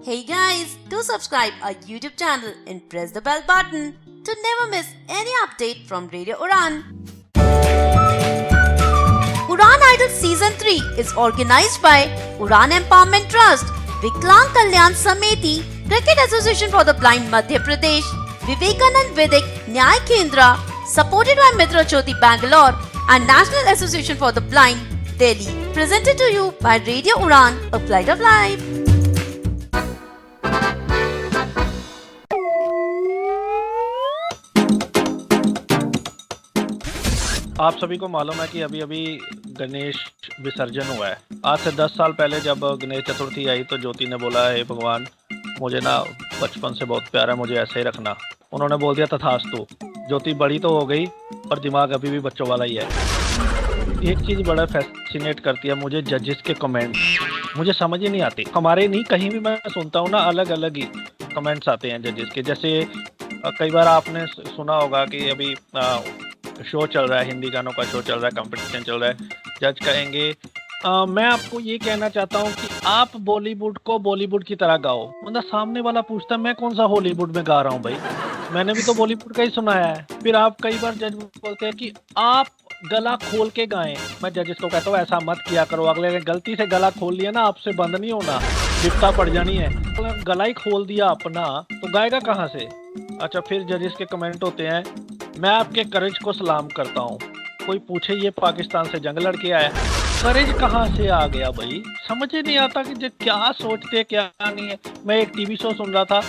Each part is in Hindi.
Hey guys, do subscribe our YouTube channel and press the bell button to never miss any update from Radio Udan. Udan Idol Season 3 is organized by Udan Empowerment Trust, Viklang Kalyan Samiti, Cricket Association for the Blind Madhya Pradesh, Vivekanand Vidik Nyay Kendra, supported by Mitra Jyoti Bangalore and National Association for the Blind, Delhi. Presented to you by Radio Udan, a flight of life. आप सभी को मालूम है कि अभी अभी गणेश विसर्जन हुआ है। आज से 10 साल पहले जब गणेश चतुर्थी आई तो ज्योति ने बोला, हे भगवान, मुझे ना बचपन से बहुत प्यारा है, मुझे ऐसे ही रखना। उन्होंने बोल दिया तथास्तु। ज्योति बड़ी तो हो गई पर दिमाग अभी भी बच्चों वाला ही है। एक चीज़ बड़ा फैसिनेट करती है मुझे, जजेस के कमेंट मुझे समझ ही नहीं आती। हमारे नहीं, कहीं भी मैं सुनता हूँ ना, अलग अलग ही कमेंट्स आते हैं जजेस के। जैसे कई बार आपने सुना होगा कि अभी शो चल रहा है, हिंदी गानों का शो चल रहा है, कंपटीशन चल रहा है। जज कहेंगे मैं आपको ये कहना चाहता हूँ कि आप बॉलीवुड को बॉलीवुड की तरह गाओ। मतलब सामने वाला पूछता है मैं कौन सा हॉलीवुड में गा रहा हूँ भाई, मैंने भी तो बॉलीवुड का ही सुनाया है। फिर आप कई बार जज बोलते हैं कि आप गला खोल के गाएं। मैं जजेस को कहता हूँ ऐसा मत किया करो, अगले ने गलती से गला खोल लिया ना, आपसे बंद नहीं होना, विपता पड़ जानी है। गला ही खोल दिया अपना तो गाएगा कहाँ से। अच्छा, फिर जजेस के कमेंट होते हैं, मैं आपके करेज को सलाम करता हूँ। कोई पूछे ये पाकिस्तान से जंग लड़के आया, करेज कहाँ से आ गया भाई, समझ ही नहीं आता कि जो क्या सोचते क्या नहीं है। मैं एक टीवी शो सुन रहा था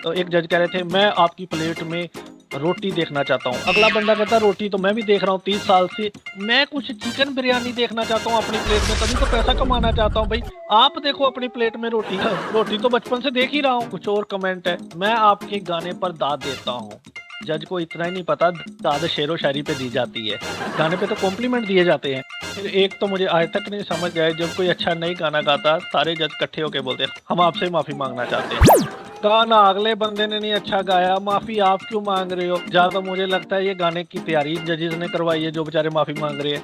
तो एक जज कह रहे थे मैं आपकी प्लेट में रोटी देखना चाहता हूँ। अगला बंदा कहता रोटी तो मैं भी देख रहा हूँ 30 साल से, मैं कुछ चिकन बिरयानी देखना चाहता हूँ अपनी प्लेट में, तभी तो पैसा कमाना चाहता हूँ भाई। आप देखो अपनी प्लेट में रोटी, रोटी तो बचपन से देख ही रहा हूँ। कुछ और कमेंट है, मैं आपके गाने पर दाद देता हूँ। जज को इतना ही नहीं पता दाद शेरो शायरी पे दी जाती है, गाने पे तो कॉम्प्लीमेंट दिए जाते हैं। फिर एक तो मुझे आज तक नहीं समझ गया, जब कोई अच्छा नहीं गाना गाता सारे जज इकट्ठे होके बोलते हैं हम आपसे माफी मांगना चाहते हैं। गाना अगले बंदे ने नहीं अच्छा गाया, माफी आप क्यों मांग रहे हो। ज्यादा मुझे लगता है ये गाने की तैयारी जजेस ने करवाई है जो बेचारे माफी मांग रहे हैं।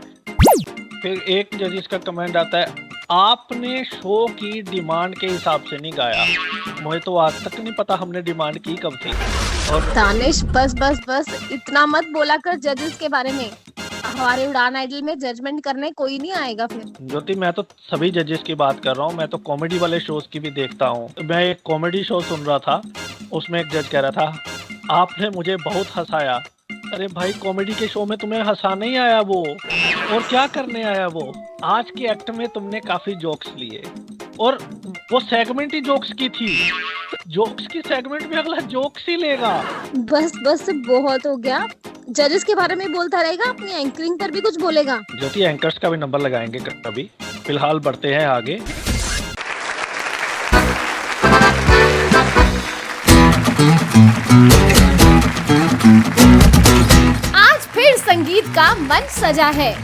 फिर एक जजेस का कमेंट आता है, आपने शो की डिमांड के हिसाब से नहीं गाया। मुझे तो आज तक नहीं पता हमने डिमांड की कब थी। और दानिश बस बस बस इतना मत बोला कर जजेस के बारे में। हमारे उड़ान आइडल में जजमेंट करने कोई नहीं आएगा फिर। ज्योति, मैं तो सभी जजेस की बात कर रहा हूँ, मैं तो कॉमेडी वाले शोज की भी देखता हूँ। मैं एक कॉमेडी शो सुन रहा था, उसमें एक जज कह रहा था आपने मुझे बहुत हंसाया। अरे भाई, कॉमेडी के शो में तुम्हें हंसाने ही आया वो, और क्या करने आया वो। आज के एक्ट में तुमने काफी जोक्स लिए और वो सेगमेंट ही जोक्स की थी, जोक्स की सेगमेंट में अगला जोक्स ही लेगा। बस बस बहुत हो गया। जजेस के बारे में बोलता रहेगा, अपनी एंकरिंग पर भी कुछ बोलेगा। ज्योति, एंकर्स का भी नंबर लगाएंगे कभी। फिलहाल बढ़ते हैं आगे। आज फिर संगीत का मन सजा है,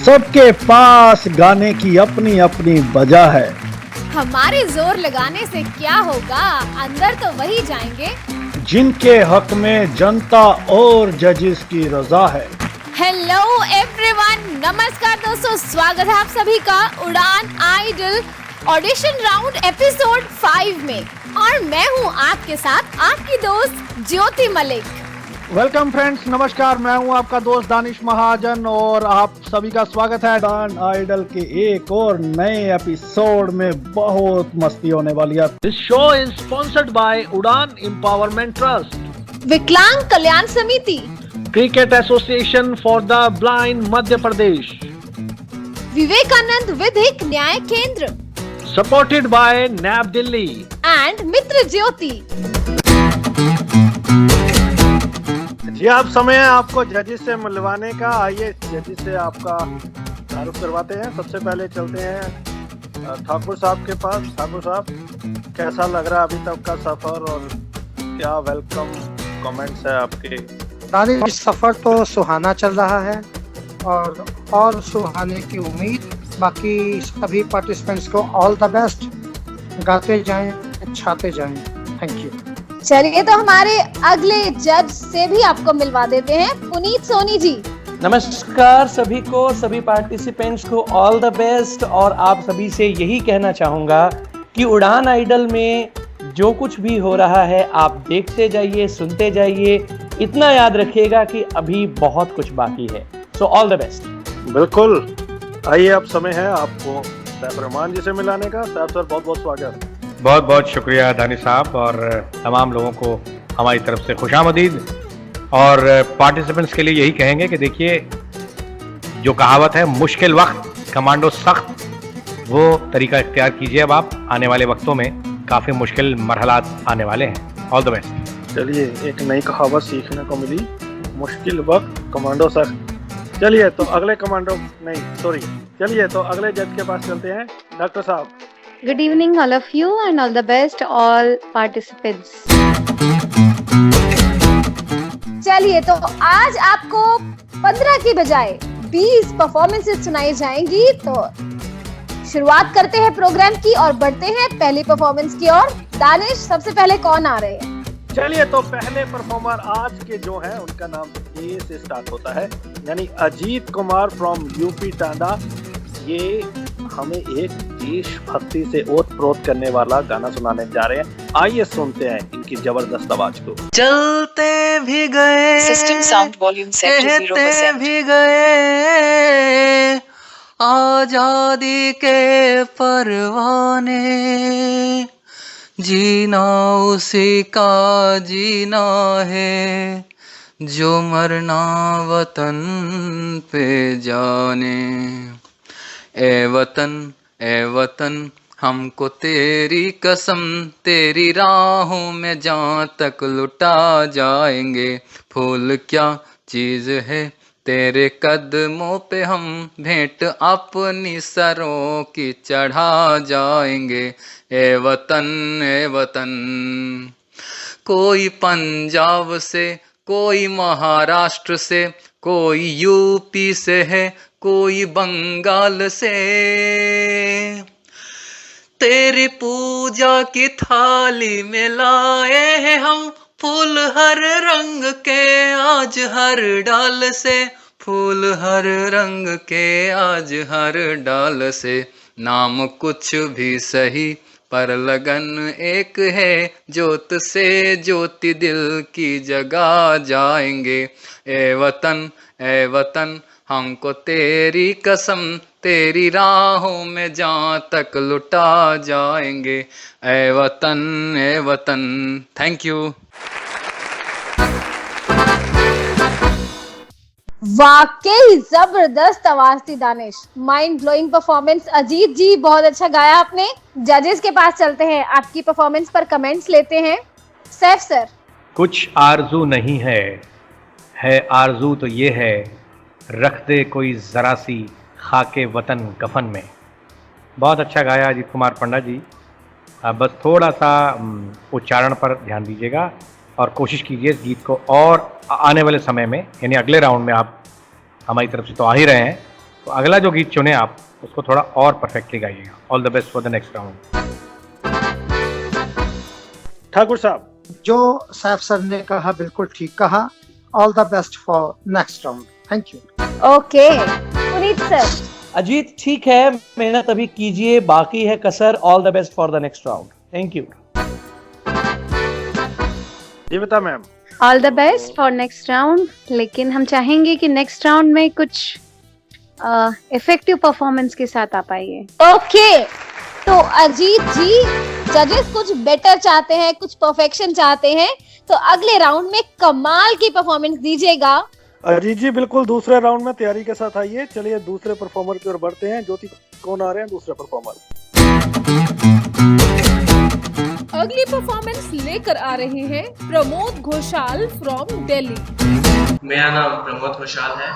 सबके पास गाने की अपनी अपनी वजह है। हमारे जोर लगाने से क्या होगा, अंदर तो वही जाएंगे जिनके हक में जनता और जजेस की रजा है। हेलो एवरीवन, नमस्कार दोस्तों, स्वागत है आप सभी का Udaan idol audition round episode 5 में। और मैं हूँ आपके साथ आपकी दोस्त ज्योति मलिक। वेलकम फ्रेंड्स, नमस्कार, मैं हूं आपका दोस्त दानिश महाजन और आप सभी का स्वागत है उड़ान आइडल के एक और नए एपिसोड में। बहुत मस्ती होने वाली है। This show is sponsored by Udaan empowerment trust, Viklang Kalyan Samiti, cricket association for the blind Madhya Pradesh, Vivekanand Vidhik Nyay Kendra, supported by NAB Delhi and Mitra Jyoti. जी, आप समय है आपको जजेस से मिलवाने का। आइए जजेस से आपका तारुफ करवाते हैं। सबसे पहले चलते हैं ठाकुर साहब के पास। ठाकुर साहब, कैसा लग रहा है अभी तक का सफर और क्या वेलकम कमेंट्स है आपके? दानिश, सफर तो सुहाना चल रहा है और सुहाने की उम्मीद। बाकी सभी पार्टिसिपेंट्स को ऑल द बेस्ट, गाते जाएं, छाते जाएं। Thank you. चलिए तो हमारे अगले जज से भी आपको मिलवा देते हैं, पुनीत सोनी जी। नमस्कार सभी को, सभी पार्टिसिपेंट्स को ऑल द बेस्ट। और आप सभी से यही कहना चाहूँगा कि उड़ान आइडल में जो कुछ भी हो रहा है आप देखते जाइए, सुनते जाइए। इतना याद रखिएगा कि अभी बहुत कुछ बाकी है। So all the best. बिल्कुल। आइए, अब समय है आपको सैफ रहमान जी से मिलाने का। सैफ सर, बहुत बहुत स्वागत। बहुत बहुत शुक्रिया दानिश साहब, और तमाम लोगों को हमारी तरफ से खुशामदीद। और पार्टिसिपेंट्स के लिए यही कहेंगे कि देखिए, जो कहावत है मुश्किल वक्त कमांडो सख्त, वो तरीका इख्तियार कीजिए। अब आप आने वाले वक्तों में काफ़ी मुश्किल मरहलात आने वाले हैं। All the best. चलिए, एक नई कहावत सीखने को मिली, मुश्किल वक्त कमांडो सख्त। चलिए तो अगले चलिए तो अगले जज के पास चलते हैं। डॉक्टर साहब। Good evening, all of you, and all the best, all participants. चलिए, तो आज आपको 15 की बजाय 20 परफॉर्मेंसेस सुनाई जाएंगी। तो शुरुआत करते हैं प्रोग्राम की और बढ़ते हैं पहली परफॉर्मेंस की ओर। दानिश, सबसे पहले कौन आ रहे हैं? चलिए, तो पहले परफॉर्मर आज के जो हैं उनका नाम ए से स्टार्ट होता है, यानी अजीत कुमार फ्रॉम यूपी टांडा। ये हमें एक देशभक्ति से ओत-प्रोत करने वाला गाना सुनाने जा रहे हैं। आइए सुनते हैं इनकी जबरदस्त आवाज को। चलते भी गए, system sound volume set to 0%, कहते भी गए आजादी के परवाने, जीना उसी का जीना है जो मरना वतन पे जाने। ए वतन हमको तेरी कसम, तेरी राहों में जहाँ तक लुटा जाएंगे। फूल क्या चीज़ है तेरे कदमों पे, हम भेंट अपनी सरों की चढ़ा जाएंगे। ए वतन। कोई पंजाब से, कोई महाराष्ट्र से, कोई यूपी से है, कोई बंगाल से। तेरी पूजा की थाली में लाए हैं हम फूल हर रंग के आज हर डाल से, फूल हर रंग के आज हर डाल से। नाम कुछ भी सही पर लगन एक है, जोत से ज्योति दिल की जगा जाएंगे। ए वतन हमको तेरी कसम, तेरी राहों में जहाँ तक लुटा जाएंगे। ए वतन। Thank you. वाकई जबरदस्त आवाज थी Danish. Mind blowing performance. Ajit ji, बहुत अच्छा गाया आपने। जजेस के पास चलते हैं, आपकी परफॉर्मेंस पर कमेंट्स लेते हैं। सैफ सर। कुछ आरजू नहीं है आरजू तो ये है, रख दे कोई ज़रा सी खाके वतन कफन में। बहुत अच्छा गाया अजीत कुमार पंडा जी। बस थोड़ा सा उच्चारण पर ध्यान दीजिएगा और कोशिश कीजिए इस गीत को और आने वाले समय में, यानी अगले राउंड में, आप हमारी तरफ से तो आ ही रहे हैं, तो अगला जो गीत चुने आप उसको थोड़ा और परफेक्टली गाइएगा। All the best for the next round. Thakur Sahab. जो सैफ सर ने कहा बिल्कुल ठीक कहा। All the best for next round. Thank you. Okay, Puneet sir. Ajit, ठीक है, मेहनत अभी कीजिए, बाकी है कसर। All the best for the next round. Thank you. Jeevita ma'am. All the best for next round, लेकिन हम चाहेंगे कि नेक्स्ट राउंड में कुछ इफेक्टिव परफॉर्मेंस के साथ आ पाइए। ओके, तो अजीत जी, जजेस कुछ बेटर चाहते हैं, कुछ परफेक्शन चाहते हैं, तो अगले राउंड में कमाल की परफॉर्मेंस दीजिएगा। अजीत जी, बिल्कुल दूसरे राउंड में तैयारी के साथ आइए। चलिए दूसरे परफॉर्मर की ओर बढ़ते हैं। ज्योति, कौन आ रहे हैं दूसरे परफॉर्मर? अगली परफॉर्मेंस लेकर आ रहे हैं प्रमोद घोषाल फ्रॉम दिल्ली। मेरा नाम प्रमोद घोषाल है।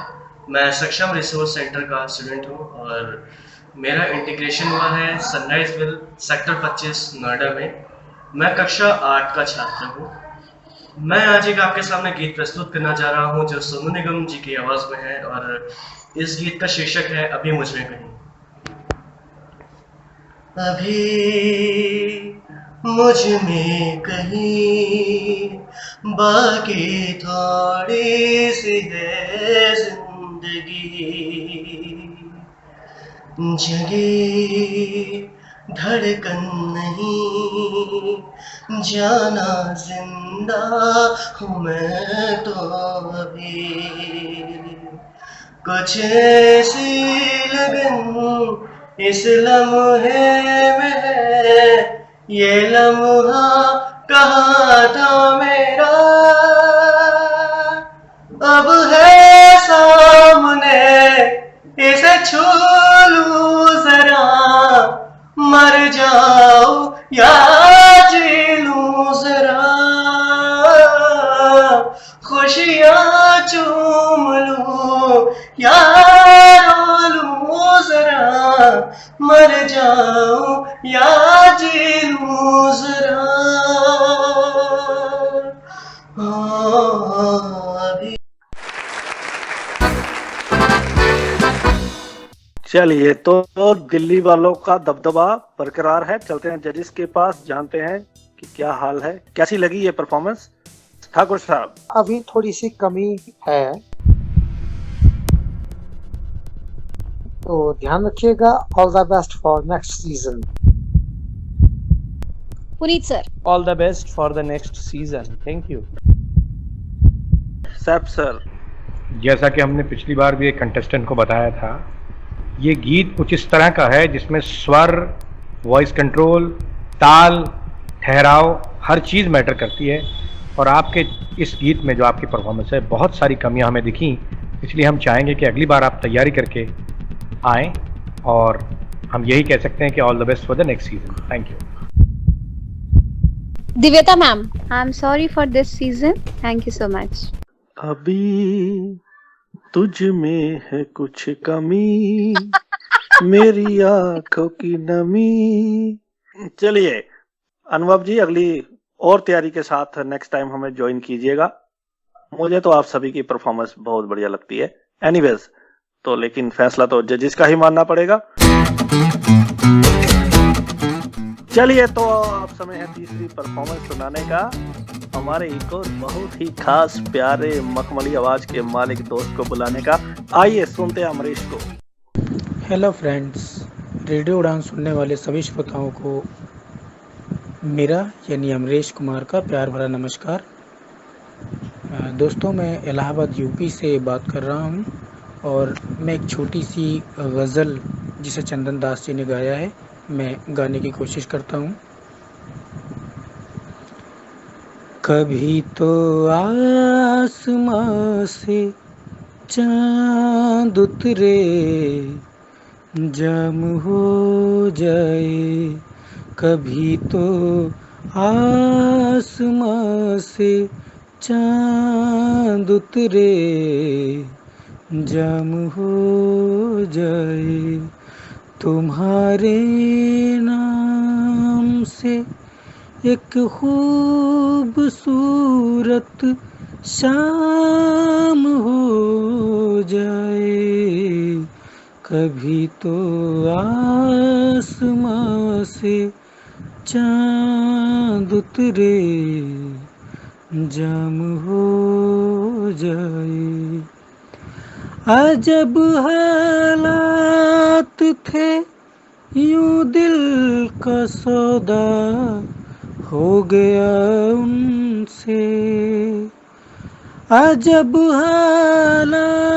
मैं सक्षम रिसोर्स सेंटर का स्टूडेंट हूँ और मेरा इंटीग्रेशन हुआ है सनराइजविल सेक्टर 25 नोएडा में। मैं कक्षा 8 का छात्र हूँ। मैं आज एक आपके सामने गीत प्रस्तुत करना जा रहा हूँ जो सोनू निगम जी की आवाज में है और इस गीत का शीर्षक है अभी मुझ में कहीं। अभी मुझ में कहीं बाकी थोड़ी सी है जिंदगी, जगी धड़कन नहीं जाना जिंदा हूँ मैं तो अभी, कुछ ऐसी लगन इस लम्हे में है, ये लम्हा कहाँ था मेरा, अब है सामने इसे छू लूं जरा, मर जाऊं या जी लूं जरा, खुशियाँ चूम लूं या रो लूं जरा, मर जाऊं या जी लूं जरा, अभी। चलिए तो दिल्ली वालों का दबदबा बरकरार है। चलते हैं जजेस के पास, जानते हैं कि क्या हाल है, कैसी लगी ये परफॉर्मेंस। ठाकुर साहब, अभी थोड़ी सी कमी है, तो ध्यान रखिएगा। All the best for next season. Puneet sir, all the best for the next season. Thank you. Saif sir, जैसा कि हमने पिछली बार भी एक कंटेस्टेंट को बताया था, ये गीत कुछ इस तरह का है जिसमें स्वर, वॉइस कंट्रोल, ताल, ठहराव, हर चीज़ मैटर करती है। और आपके इस गीत में जो आपकी परफॉर्मेंस है, बहुत सारी कमियां हमें दिखी, इसलिए हम चाहेंगे कि अगली बार आप तैयारी करके आएँ, और हम यही कह सकते हैं कि all the best for the next season. Thank you. Divyata ma'am, I am sorry for this season, thank you so much. अभी तुझ में है कुछ कमी, मेरी आंखों की नमी। चलिए अनुभव जी, अगली और तैयारी के साथ नेक्स्ट टाइम हमें ज्वाइन कीजिएगा। मुझे तो आप सभी की परफॉर्मेंस बहुत बढ़िया लगती है। एनीवेज, तो लेकिन फैसला तो जजेस का ही मानना पड़ेगा। चलिए तो अब समय है तीसरी परफॉर्मेंस सुनाने का। हमारे एक और बहुत ही खास प्यारे मखमली आवाज के मालिक दोस्त को बुलाने का। आइए सुनते हैं अमरीश को। हेलो फ्रेंड्स, रेडियो उड़ान सुनने वाले सभी श्रोताओं को मेरा यानी अमरीश कुमार का प्यार भरा नमस्कार। दोस्तों, मैं इलाहाबाद यूपी से बात कर रहा हूं, और मैं एक छोटी सी गज़ल जिसे चंदन दास जी ने गाया है, मैं गाने की कोशिश करता हूं। कभी तो आसमां से चांद उतरे, जाम हो जाए, कभी तो आसमां से चांद उतरे, जाम हो जाए, तुम्हारे नाम से एक खूबसूरत शाम हो जाए, कभी तो आसमां से चांद उतरे, जाम हो जाए। अजब हालात थे, यूं दिल का सौदा हो गया उनसे। अजब हालात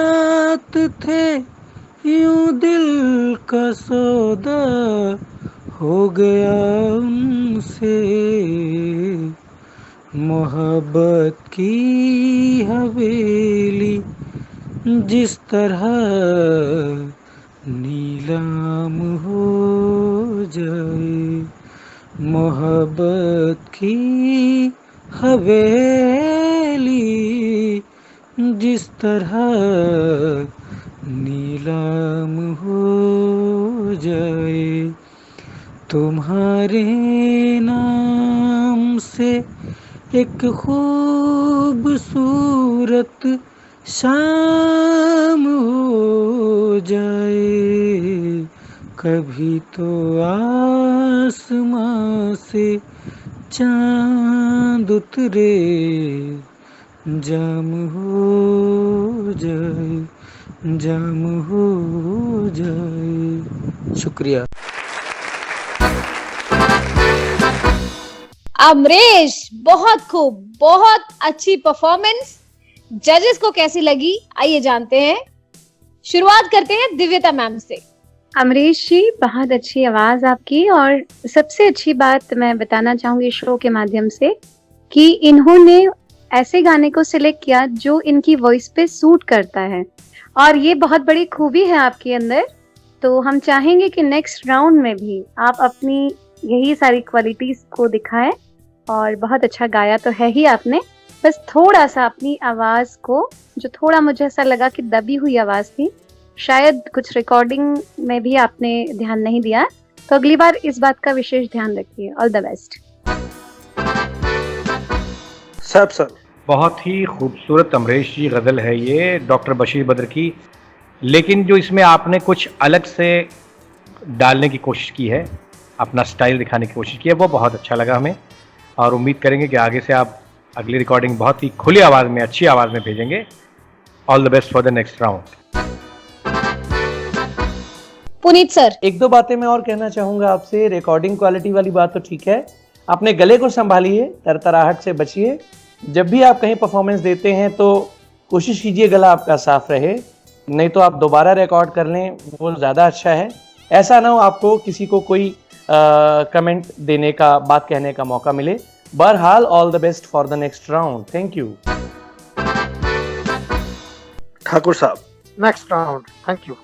थे, यूं दिल का सौदा हो गया उनसे। मोहब्बत की हवेली जिस तरह नीलाम हो जाए, मोहब्बत की हवेली जिस तरह नीलाम हो जाए, तुम्हारे नाम से एक खूबसूरत शाम हो जाए, कभी तो आसमां से चांद उतरे, जाम हो जाए, जाम हो जाए। शुक्रिया। अमरीश, बहुत खूब, बहुत अच्छी परफॉर्मेंस। जजेस को कैसी लगी आइए जानते हैं। शुरुआत करते हैं दिव्यता मैम से। अमरीश जी, बहुत अच्छी आवाज आपकी, और सबसे अच्छी बात मैं बताना चाहूंगी शो के माध्यम से कि इन्होंने ऐसे गाने को सिलेक्ट किया जो इनकी वॉइस पे सूट करता है, और ये बहुत बड़ी खूबी है आपके अंदर। तो हम चाहेंगे कि नेक्स्ट राउंड में भी आप अपनी यही सारी क्वालिटीज को दिखाएं, और बहुत अच्छा गाया तो है ही आपने, बस थोड़ा सा अपनी आवाज को, जो थोड़ा मुझे ऐसा लगा कि दबी हुई आवाज थी, शायद कुछ रिकॉर्डिंग में भी आपने ध्यान नहीं दिया, तो अगली बार इस बात का विशेष ध्यान रखिए। All the best. सब सर, बहुत ही खूबसूरत अमरीश जी गज़ल है ये डॉक्टर बशीर बद्र की, लेकिन जो इसमें आपने कुछ अलग से डालने की कोशिश की है, अपना स्टाइल दिखाने की कोशिश की है, वो बहुत अच्छा लगा हमें, और उम्मीद करेंगे कि आगे से आप अगली रिकॉर्डिंग बहुत ही खुली आवाज़ में, अच्छी आवाज़ में भेजेंगे। All the best for the next round. Puneet sir, एक दो बातें मैं और कहना चाहूंगा आपसे। रिकॉर्डिंग क्वालिटी वाली बात तो ठीक है, अपने गले को संभालिए, तरतराहट से बचिए। जब भी आप कहीं परफॉर्मेंस देते हैं तो कोशिश कीजिए गला आपका साफ रहे, नहीं तो आप दोबारा रिकॉर्ड कर लें, वो ज़्यादा अच्छा है। ऐसा ना हो आपको किसी को कोई कमेंट देने का, बात कहने का मौका मिले। बहरहाल all the best for the next round. Thank you. Thakur साहब, नेक्स्ट राउंड। Thank you.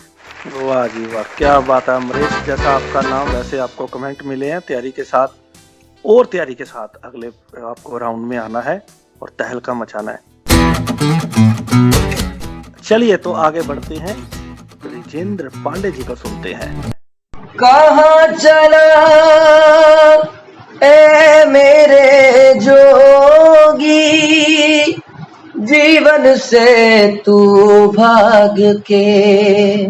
वाह जी वाह, क्या बात है अमरीश, जैसा आपका नाम वैसे आपको कमेंट मिले हैं। तैयारी के साथ, और तैयारी के साथ अगले आपको राउंड में आना है और तहलका मचाना है। चलिए तो आगे बढ़ते हैं, ब्रिजेंद्र पांडे जी को सुनते हैं। कहाँ चला ए मेरे जोगी, जीवन से तू भाग के,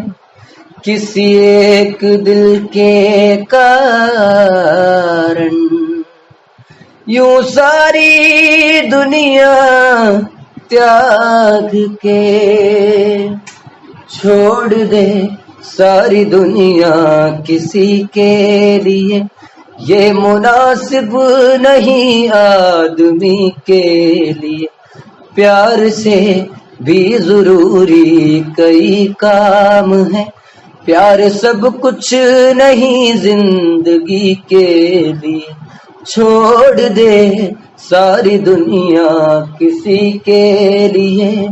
किसी एक दिल के कारण यूं सारी दुनिया त्याग के, छोड़ दे सारी दुनिया किसी के लिए, ये मुनासिब नहीं आदमी के लिए, प्यार से भी जरूरी कई काम है, प्यार सब कुछ नहीं जिंदगी के लिए, छोड़ दे सारी दुनिया किसी के लिए,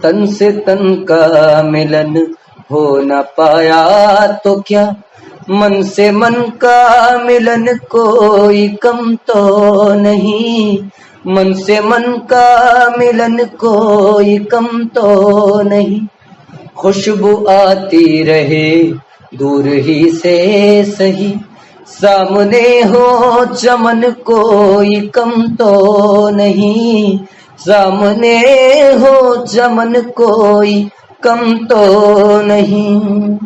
तन से तन का मिलन हो न पाया तो क्या, मन से मन का मिलन कोई कम तो नहीं, मन से मन का मिलन कोई कम तो नहीं, खुशबू आती रहे दूर ही से सही, सामने हो चमन कोई कम तो नहीं, सामने हो चमन कोई कम तो नहीं,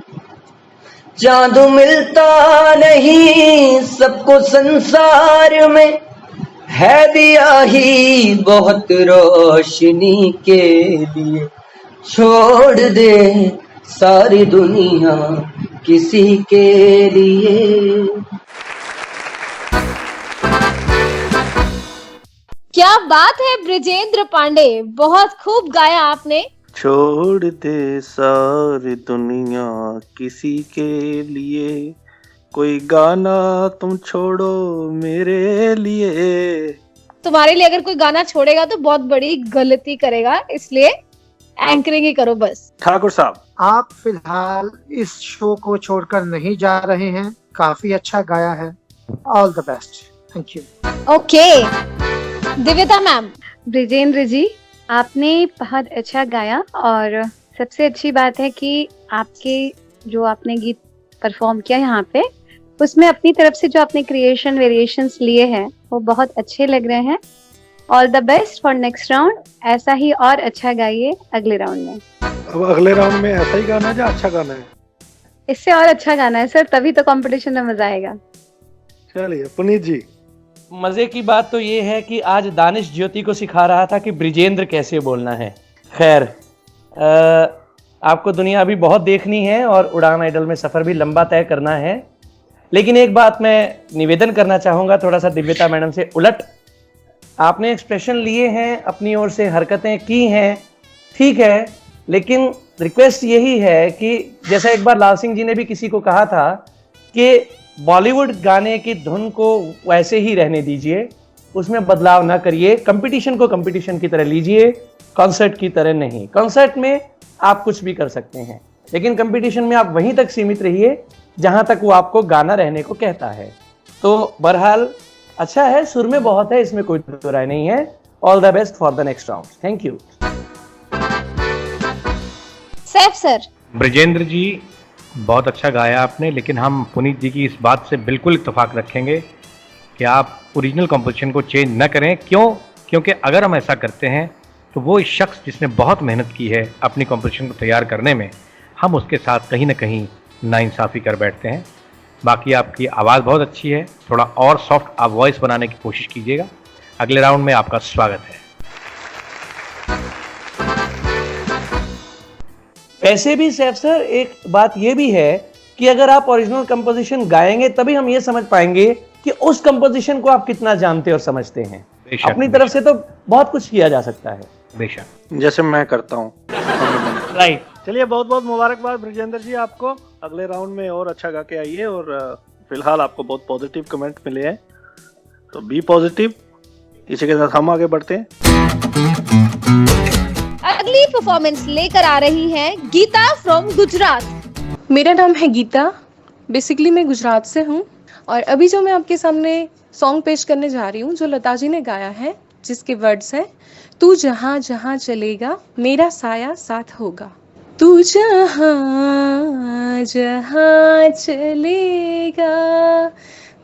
चांद मिलता नहीं सबको संसार में, है दिया ही बहुत रोशनी के लिए, छोड़ दे सारी दुनिया किसी के लिए। क्या बात है ब्रिजेंद्र पांडे, बहुत खूब गाया आपने। छोड़ दे सारी दुनिया किसी के लिए, कोई गाना तुम छोड़ो मेरे लिए। तुम्हारे लिए अगर कोई गाना छोड़ेगा तो बहुत बड़ी गलती करेगा, इसलिए एंकरिंग ही करो बस। ठाकुर साहब, आप फिलहाल इस शो को छोड़कर नहीं जा रहे हैं, काफी अच्छा गाया है। All the best. Thank you. Okay दिव्यता मैम। ब्रिजेंद्र जी, आपने बहुत अच्छा गाया, और सबसे अच्छी बात है कि आपके जो आपने गीत परफॉर्म किया यहाँ पे, उसमें अपनी तरफ से जो आपने क्रिएशन वेरिएशंस लिए हैं वो बहुत अच्छे लग रहे हैं। All the best for next round, ऐसा ही और अच्छा गाइए अगले राउंड में। अब अगले राउंड में ऐसा ही गाना है या अच्छा गाना है? इससे और अच्छा गाना है सर, तभी तो कंपटीशन में मजा आएगा। चलिए पुनीत जी। मजे की बात तो ये है कि आज दानिश ज्योति को सिखा रहा था कि ब्रिजेंद्र कैसे बोलना है। खैर, आपको दुनिया अभी बहुत देखनी है और उड़ान आइडल में सफर भी लंबा तय करना है। लेकिन एक बात मैं निवेदन करना चाहूंगा थोड़ा सा दिव्यता मैडम से उलट, आपने एक्सप्रेशन लिए हैं, अपनी ओर से हरकतें की हैं, ठीक है, लेकिन रिक्वेस्ट यही है कि जैसा एक बार लाल सिंह जी ने भी किसी को कहा था कि बॉलीवुड गाने की धुन को वैसे ही रहने दीजिए, उसमें बदलाव ना करिए, कंपटीशन को कंपटीशन की तरह लीजिए, कॉन्सर्ट की तरह नहीं। कॉन्सर्ट में आप कुछ भी कर सकते हैं, लेकिन कंपटीशन में आप वहीं तक सीमित रहिए जहां तक वो आपको गाना रहने को कहता है। तो बहरहाल अच्छा है, सुर में बहुत है, इसमें कोई दो राय नहीं है। All the best for the next round. Thank you. Saif sir. Brajendra ji बहुत अच्छा गाया आपने, लेकिन हम पुनीत जी की इस बात से बिल्कुल इत्तेफाक रखेंगे कि आप ओरिजिनल कंपोजिशन को चेंज न करें। क्यों? क्योंकि अगर हम ऐसा करते हैं तो वो शख्स जिसने बहुत मेहनत की है अपनी कंपोजिशन को तैयार करने में, हम उसके साथ कहीं ना कहीं नाइंसाफ़ी कर बैठते हैं। बाकी आपकी आवाज़ बहुत अच्छी है, थोड़ा और सॉफ्ट आप वॉइस बनाने की कोशिश कीजिएगा। अगले राउंड में आपका स्वागत है। वैसे भी सैफ सर एक बात यह भी है कि अगर आप ओरिजिनल कंपोजिशन गाएंगे तभी हम ये समझ पाएंगे कि उस कंपोजिशन को आप कितना जानते और समझते हैं। अपनी तरफ से तो बहुत कुछ किया जा सकता है, बेशक, जैसे मैं करता हूँ। राइट। चलिए बहुत बहुत मुबारकबाद ब्रजेंद्र जी आपको, अगले राउंड में और अच्छा गा के आइए। और फिलहाल आपको बहुत पॉजिटिव कमेंट मिले हैं, तो बी पॉजिटिव। इसी के साथ हम आगे बढ़ते हैं। अगली परफॉर्मेंस लेकर आ रही हैं गीता फ्रॉम गुजरात। मेरा नाम है गीता, बेसिकली मैं गुजरात से हूँ और अभी जो मैं आपके सामने सॉन्ग पेश करने जा रही हूँ जो लता जी ने गाया है, जिसके वर्ड्स हैं तू जहाँ जहाँ चलेगा मेरा साया साथ होगा। तू जहाँ जहाँ चलेगा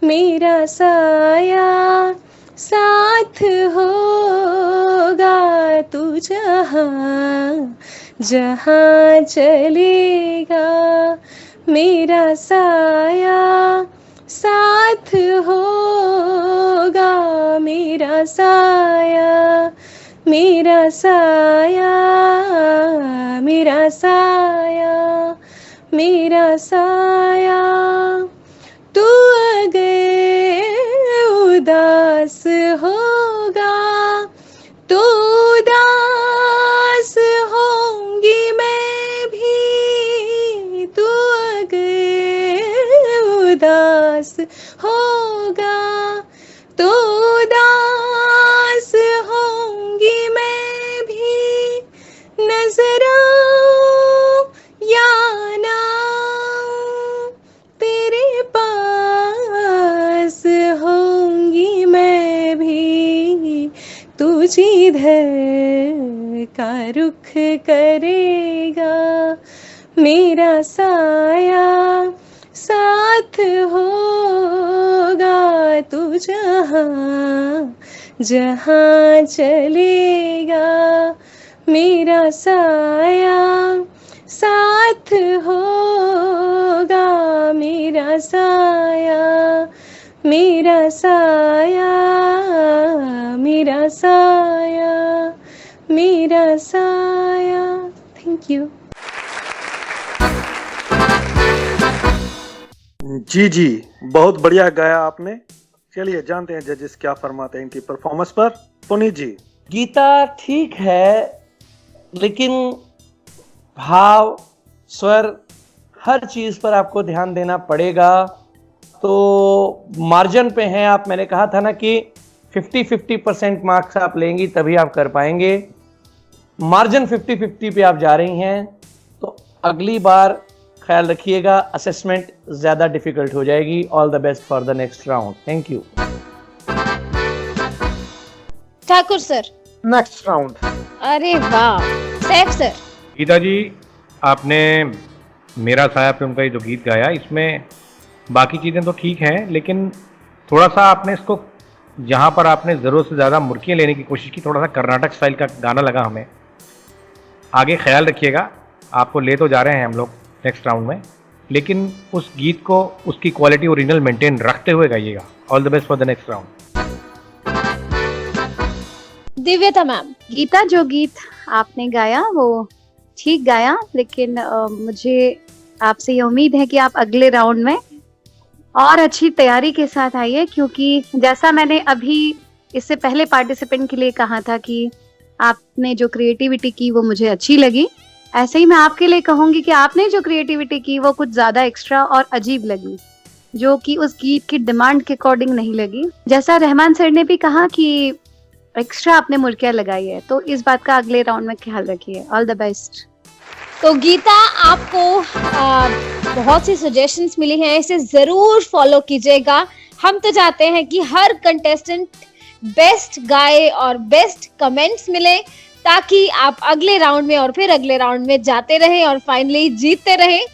मेरा साया साथ होगा। तू जहाँ जहाँ चलेगा मेरा साया साथ होगा। मेरा साया मेरा साया मेरा साया मेरा साया। तू अगर उदास होगा तो उदास होंगी मैं भी। तू अगर उदास होगा तो उदास होंगी मैं भी। नजर आऊं या ना तेरे पास होंगी मैं भी। तू जिधर का रुख करेगा मेरा साया साथ होगा। तू जहाँ जहाँ चलेगा मेरा साया साथ होगा। मेरा साया मेरा साया मेरा साया मेरा साया। Thank you. जी बहुत बढ़िया गाया आपने। चलिए जानते हैं जजेस क्या फरमाते हैं इनकी परफॉर्मेंस पर। पुनीत जी। गीता ठीक है, लेकिन भाव, स्वर, हर चीज पर आपको ध्यान देना पड़ेगा। तो मार्जिन पे हैं आप, मैंने कहा था ना कि 50-50% मार्क्स आप लेंगी तभी आप कर पाएंगे। मार्जिन 50-50 पे आप जा रही हैं, तो अगली बार ख्याल रखिएगा, असेसमेंट ज्यादा डिफिकल्ट हो जाएगी। All the best for the next round. Thank you. Thakur sir. Next round. अरे वाह। सैफ सर। गीता जी, आपने मेरा साया पे उनका ये जो गीत गाया, इसमें बाकी चीज़ें तो ठीक हैं, लेकिन थोड़ा सा आपने इसको, जहाँ पर आपने ज़रूरत से ज़्यादा मुर्कियाँ लेने की कोशिश की, थोड़ा सा कर्नाटक स्टाइल का गाना लगा हमें। आगे ख्याल रखिएगा, आपको ले तो जा रहे हैं हम लोग नेक्स्ट राउंड में, लेकिन उस गीत को, उसकी क्वालिटी ओरिजिनल मेंटेन रखते हुए गाइएगा। All the best for the next round. Divyata ma'am. Geeta, जो गीत आपने गाया वो ठीक गाया, लेकिन मुझे आपसे ये उम्मीद है कि आप अगले राउंड में और अच्छी तैयारी के साथ आइए, क्योंकि जैसा मैंने अभी इससे पहले पार्टिसिपेंट के लिए कहा था कि आपने जो क्रिएटिविटी की वो मुझे अच्छी लगी, ऐसे ही मैं आपके लिए कहूंगी कि आपने जो क्रिएटिविटी की वो कुछ ज्यादा एक्स्ट्रा और अजीब लगी, जो कि उस गीत की डिमांड के अकॉर्डिंग नहीं लगी। जैसा रहमान सर ने भी कहा कि एक्स्ट्रा आपने मुर्कियां लगाई है, तो इस बात का अगले राउंड में ख्याल रखिए। All the best. तो गीता, आपको बहुत सी सजेशंस मिली हैं, इसे जरूर फॉलो कीजिएगा। हम तो चाहते हैं कि हर कंटेस्टेंट बेस्ट गाए और बेस्ट कमेंट्स मिले, ताकि आप अगले राउंड में और फिर अगले राउंड में जाते रहें और फाइनली जीतते रहें।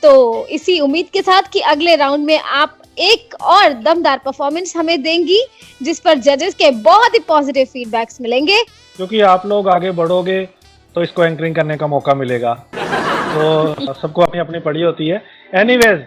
तो इसी उम्मीद के साथ कि अगले राउंड में आप एक और दमदार परफॉर्मेंस हमें देंगी, जिस पर जजेस के बहुत ही पॉजिटिव फीडबैक्स मिलेंगे। क्योंकि आप लोग आगे बढ़ोगे तो इसको एंकरिंग करने का मौका मिलेगा, तो सबको अपनी अपनी पड़ी होती है। एनीवेज,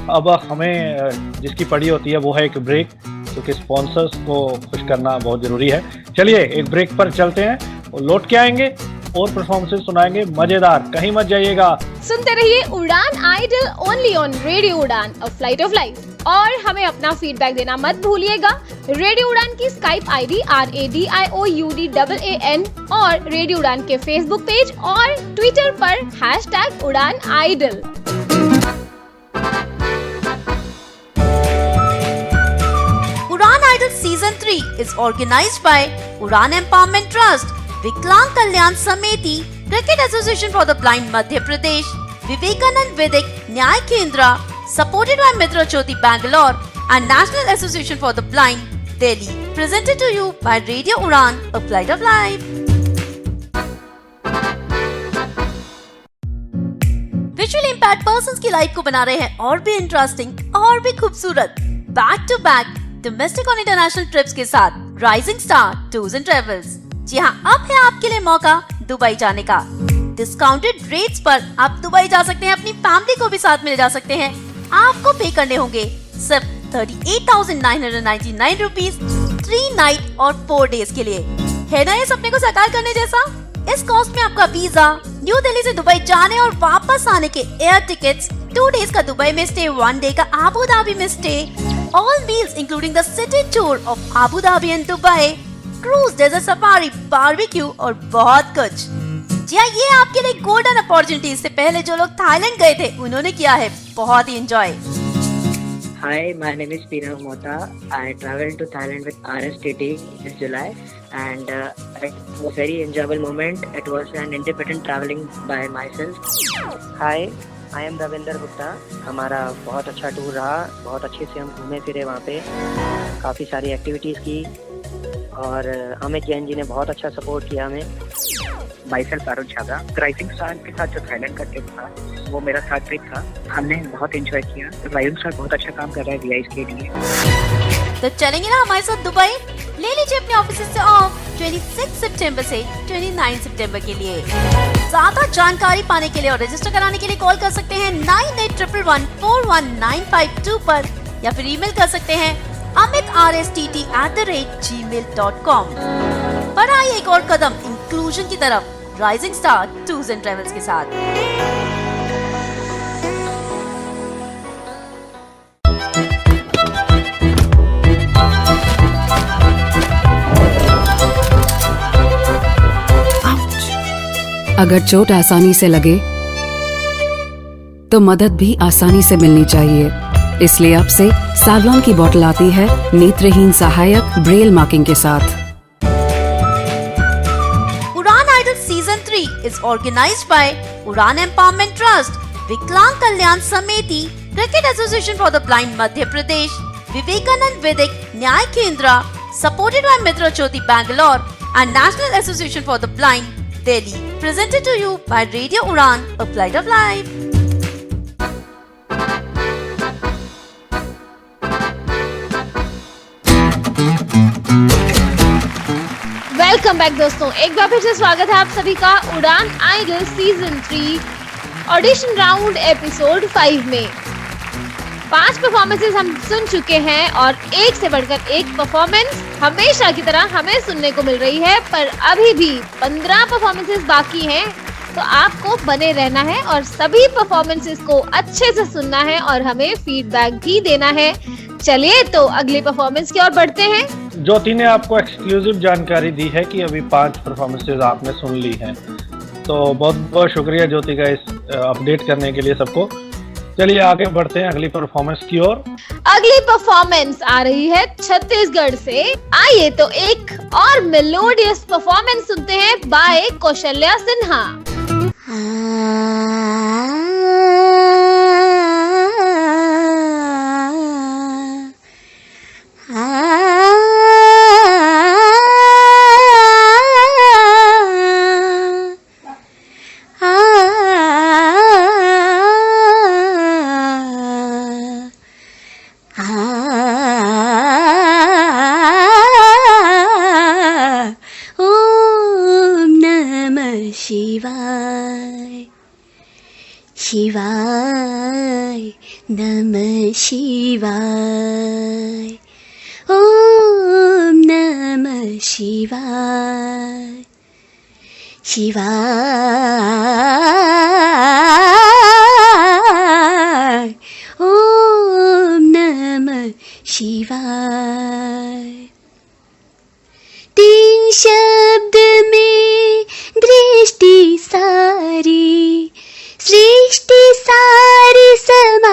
अब हमें जिसकी पड़ी होती है वो है एक ब्रेक, क्योंकि स्पॉन्सर्स को खुश करना बहुत जरूरी है। चलिए एक ब्रेक पर चलते हैं और लौट के आएंगे और परफॉर्मेंसेस सुनाएंगे मजेदार, कहीं मत जाइएगा। सुनते रहिए उड़ान idol only on radio Udaan, a flight of life. और हमें अपना फीडबैक देना मत भूलिएगा। रेडियो उड़ान की स्काइप आईडी RADIOUDAAN और रेडियो उड़ान के फेसबुक पेज और ट्विटर पर #उड़ान-आइडल। Udan Idol Season 3 is organized by Udan Empowerment Trust, Viklang Kalyan Sameti, Cricket Association for the Blind Madhya Pradesh, Vivekanand Vedic Nyay Kendra, supported by Mitra Jyoti Bangalore and National Association for the Blind, Delhi. Presented to you by Radio Udan, a flight of life. Visually impact persons की लाइफ को बना रहे हैं और भी इंटरेस्टिंग और भी खूबसूरत। बैक टू बैक डोमेस्टिक और इंटरनेशनल ट्रिप्स के साथ rising star tours and travels. जी हाँ, अब है आपके लिए मौका दुबई जाने का। डिस्काउंटेड रेट्स पर आप दुबई जा सकते हैं, अपनी फैमिली को भी साथ में जा सकते हैं। आपको पे करने होंगे सिर्फ 38,999 रुपीज 3 नाइट और 4 डेज के लिए। है ना ये सपने को साकार करने जैसा? इस कॉस्ट में आपका वीजा, न्यू दिल्ली से दुबई जाने और वापस आने के एयर टिकट्स, 2 डेज का दुबई में स्टे, 1 डे का आबू धाबी में stay, all meals including the city tour of Abu Dhabi and Dubai, cruise, desert safari, barbecue और बहुत कुछ। जी हाँ, ये आपके लिए गोल्डन अपॉर्चुनिटी। इससे पहले जो लोग थाईलैंड गए थे उन्होंने किया है बहुत ही enjoy. Hi, my name is Pinav Mota. I traveled to Thailand with RSTT this July and it was a very enjoyable moment. It was an independent traveling by myself. Hi, I am Davinder Gupta. हमारा बहुत अच्छा टूर रहा, बहुत अच्छे से हम घूमे फिरे वहाँ पे, काफ़ी सारी एक्टिविटीज़ की और अमित जैन जी ने बहुत अच्छा सपोर्ट किया हमें। My self Arun Chhabra. Rising star के साथ जो थाईलैंड का ट्रिप था वो मेरा थर्ड ट्रिप था। हमने बहुत एंजॉय किया। राइजिंग स्टार बहुत अच्छा काम कर रहा है VIs के लिए। तो चलेंगे ना हमारे साथ दुबई? ले लीजिए अपने ऑफिस से ऑफ 26 सितंबर से 29 सितंबर के लिए। ज्यादा जानकारी पाने के लिए और रजिस्टर कराने के लिए कॉल कर सकते हैं 9811411952 पर या फिर ईमेल कर सकते हैं amitRSTT@gmail.com। बढ़ाइए एक और कदम इंक्लूजन की तरफ rising star tours and travels के साथ। अगर चोट आसानी से लगे तो मदद भी आसानी से मिलनी चाहिए। इसलिए अब से सैवलॉन की बोतल आती है नेत्रहीन सहायक ब्रेल मार्किंग के साथ। Udaan idol season 3 is organized by Udaan empowerment trust, Viklang Kalyan Samiti, cricket association for the blind Madhya Pradesh, Vivekanand Vidhik Nyay Kendra, supported by Mitra Jyoti Bangalore and National Association for the Blind, Delhi. Presented to you by Radio Udan, a flight of life. Welcome back दोस्तों, एक बार फिर से स्वागत है आप सभी का Udaan idol season 3 audition round episode 5 में। 5 परफॉर्मेंसेस हम सुन चुके हैं और एक से बढ़कर एक परफॉर्मेंस हमेशा की तरह हमें सुनने को मिल रही है, पर अभी भी 15 परफॉर्मेंसेस बाकी हैं, तो आपको बने रहना है और सभी परफॉर्मेंसेस को अच्छे से सुनना है और हमें फीडबैक भी देना है। चलिए तो अगली परफॉर्मेंस की ओर बढ़ते हैं। ज्योति ने आपको एक्सक्लूसिव जानकारी दी है कि अभी 5 परफॉर्मेंसेज आपने सुन ली हैं, तो बहुत बहुत शुक्रिया ज्योति का इस अपडेट करने के लिए सबको। चलिए आगे बढ़ते हैं अगली परफॉर्मेंस की ओर। अगली परफॉर्मेंस आ रही है छत्तीसगढ़ से। आइए तो एक और मेलोडियस परफॉर्मेंस सुनते हैं बाय कौशल्या सिन्हा। शिवाय नमः शिवाय, ओम नमः शिवाय, शिवाय, ओम नमः शिवाय। 3 शब्द में दृष्टि सारी, सृष्टि सारी समाय,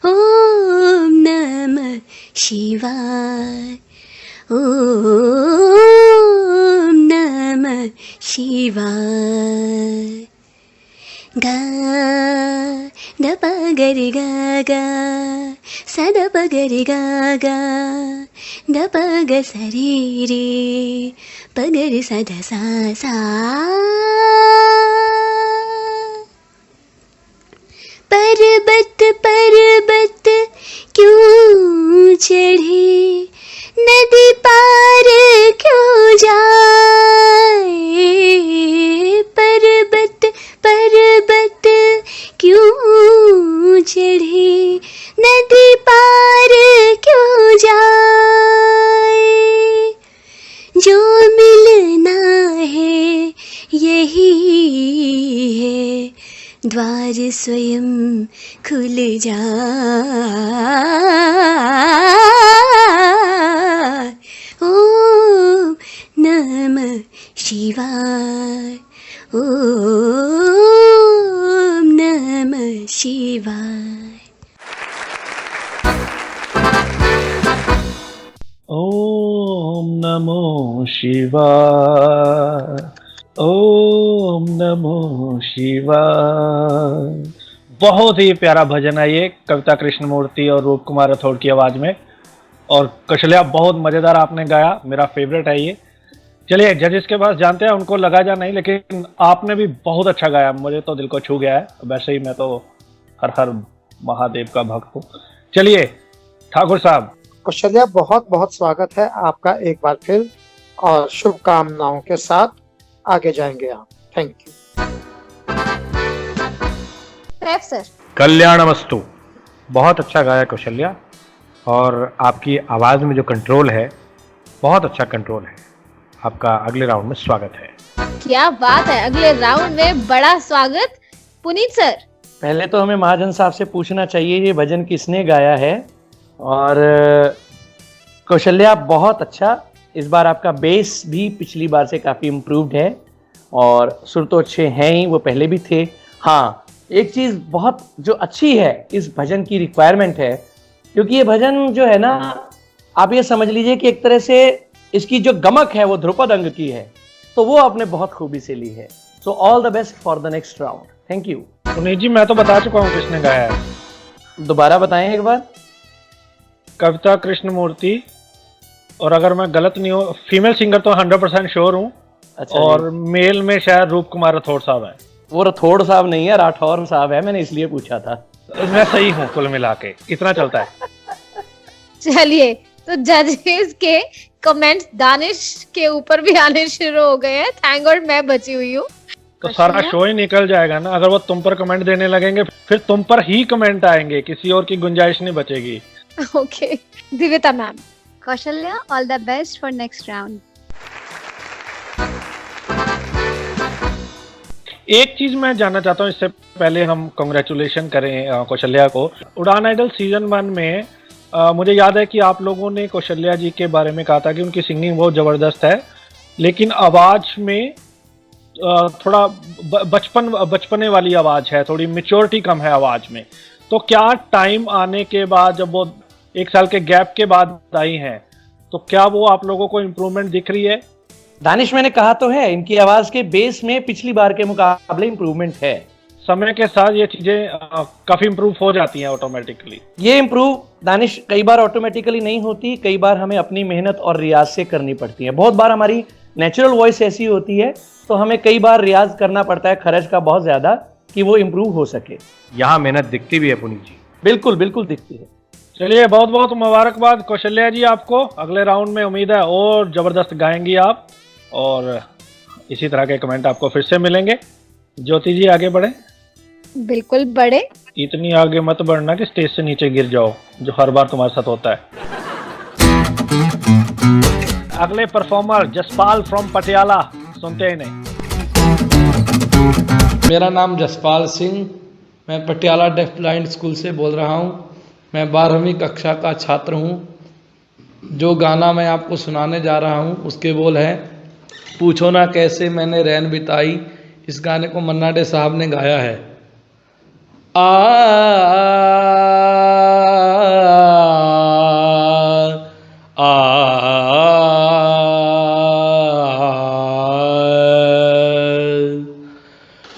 ओम नमः शिवाय, ओम नमः शिवाय। गा द प ग रे गा गा, स द प ग रे गा गा, द प ग स रे रे, प ग रे स ध सा सा। पर्वत पर्वत क्यों चढ़े, नदी पार क्यों जाए, पर्वत पर्वत क्यों चढ़े, नदी पार क्यों जाए। जो मिलना है यही है, द्वार स्वयं खुल जाए, ओम नमः शिवाय, ओम नमः शिवाय। ओम नमो शिवाय, ओम नमो शिवाय। बहुत ही प्यारा भजन है ये, कविता कृष्णमूर्ति और रूप कुमार राठौड़ की आवाज में। और कौशल्या बहुत मजेदार आपने गाया, मेरा फेवरेट है ये। चलिए जजेस के पास जानते हैं उनको लगा या नहीं, लेकिन आपने भी बहुत अच्छा गाया, मुझे तो दिल को छू गया है। वैसे ही मैं तो हर हर महादेव का भक्त हूँ। चलिए ठाकुर साहब। कौशल्या, बहुत बहुत स्वागत है आपका एक बार फिर, और शुभकामनाओं के साथ आगे जाएंगे आप। Thank you. सर कल्याणमस्तु। बहुत अच्छा गाया कौशल्या, और आपकी आवाज़ में जो कंट्रोल है, बहुत अच्छा कंट्रोल है। आपका अगले राउंड में स्वागत है। क्या बात है, अगले राउंड में बड़ा स्वागत। पुनीत सर, पहले तो हमें महाजन साहब से पूछना चाहिए ये भजन किसने गाया है। और कौशल्या बहुत अच्छा, इस बार आपका बेस भी पिछली बार से काफ़ी इम्प्रूव्ड है, और सुर तो अच्छे हैं ही, वो पहले भी थे। हाँ, एक चीज़ बहुत जो अच्छी है इस भजन की रिक्वायरमेंट है, क्योंकि ये भजन जो है ना, आप ये समझ लीजिए कि एक तरह से इसकी जो गमक है वो ध्रुपद अंग की है, तो वो आपने बहुत खूबी से ली है। So all the best for the next round. Thank you. Puneet ji, मैं तो बता चुका हूँ किसने गाया है। दोबारा बताएं एक बार। कविता कृष्णमूर्ति, और अगर मैं गलत नहीं हूँ, फीमेल सिंगर तो 100% श्योर हूँ। अच्छा, और मेल में शायद रूप कुमार राठौड़ साहब है। वो राठौड़ साहब नहीं है, राठौर साहब है, मैंने इसलिए पूछा था। मैं सही हूँ कुल मिला के, इतना चलता है। चलिए तो जजेस के कमेंट्स दानिश के ऊपर भी आने शुरू हो गए हैं। थैंक गॉड मैं बची हुई हूँ। तो सारा शो ही निकल जाएगा ना, अगर वो तुम पर कमेंट देने लगेंगे फिर तुम पर ही कमेंट आएंगे, किसी और की गुंजाइश नहीं बचेगी। ओके, दिव्यता ma'am. Kaushalya, all the best for next round. एक चीज मैं जानना चाहता हूँ, इससे पहले हम कांग्रेचुलेशन करें कौशल्या को। उड़ान आइडल सीजन 1 में मुझे याद है कि आप लोगों ने कौशल्या जी के बारे में कहा था कि उनकी सिंगिंग बहुत ज़बरदस्त है, लेकिन आवाज़ में थोड़ा बचपने वाली आवाज़ है, थोड़ी मैच्योरिटी कम है आवाज़ में। तो क्या टाइम आने के बाद, जब वो 1 साल के गैप के बाद आई हैं, तो क्या वो आप लोगों को इम्प्रूवमेंट दिख रही है? दानिश, मैंने कहा तो है, इनकी आवाज़ के बेस में पिछली बार के मुकाबले इम्प्रूवमेंट है। समय के साथ ये चीज़ें काफ़ी इम्प्रूव हो जाती हैं ऑटोमेटिकली। ये इम्प्रूव दानिश कई बार ऑटोमेटिकली नहीं होती, कई बार हमें अपनी मेहनत और रियाज से करनी पड़ती है। बहुत बार हमारी नेचुरल वॉइस ऐसी होती है, तो हमें कई बार रियाज करना पड़ता है खर्च का बहुत ज़्यादा, कि वो इम्प्रूव हो सके। यहाँ मेहनत दिखती भी है पुनीत जी। बिल्कुल बिल्कुल दिखती है। चलिए, बहुत बहुत मुबारकबाद कौशल्या जी आपको। अगले राउंड में उम्मीद है और ज़बरदस्त गाएंगी आप, और इसी तरह के कमेंट आपको फिर से मिलेंगे। ज्योति जी आगे बढ़े। बिल्कुल बढ़े। इतनी आगे मत बढ़ना कि स्टेज से नीचे गिर जाओ, जो हर बार तुम्हारे साथ होता है। अगले परफॉर्मर जसपाल फ्रॉम पटियाला, सुनते ही नहीं। मेरा नाम जसपाल सिंह, मैं पटियाला डेफ ब्लाइंड स्कूल से बोल रहा हूँ। मैं 12वीं कक्षा का छात्र हूँ। जो गाना मैं आपको सुनाने जा रहा हूँ उसके बोल हैं, पूछो ना कैसे मैंने रैन बिताई। इस गाने को मन्ना डे साहब ने गाया है। आ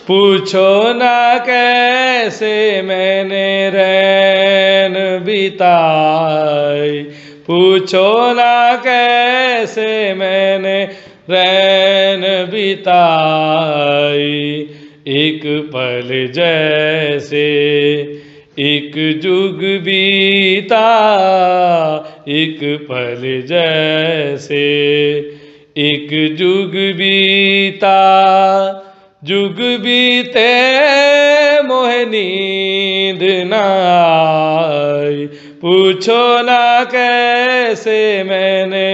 पूछो ना कैसे मैंने रैन बिताई, पूछो ना कैसे मैंने रैन बिताई। एक पल जैसे एक जुग बीता, एक पल जैसे एक जुग बीता। जुग बीते मोहे नींद न आई, पूछो ना कैसे मैंने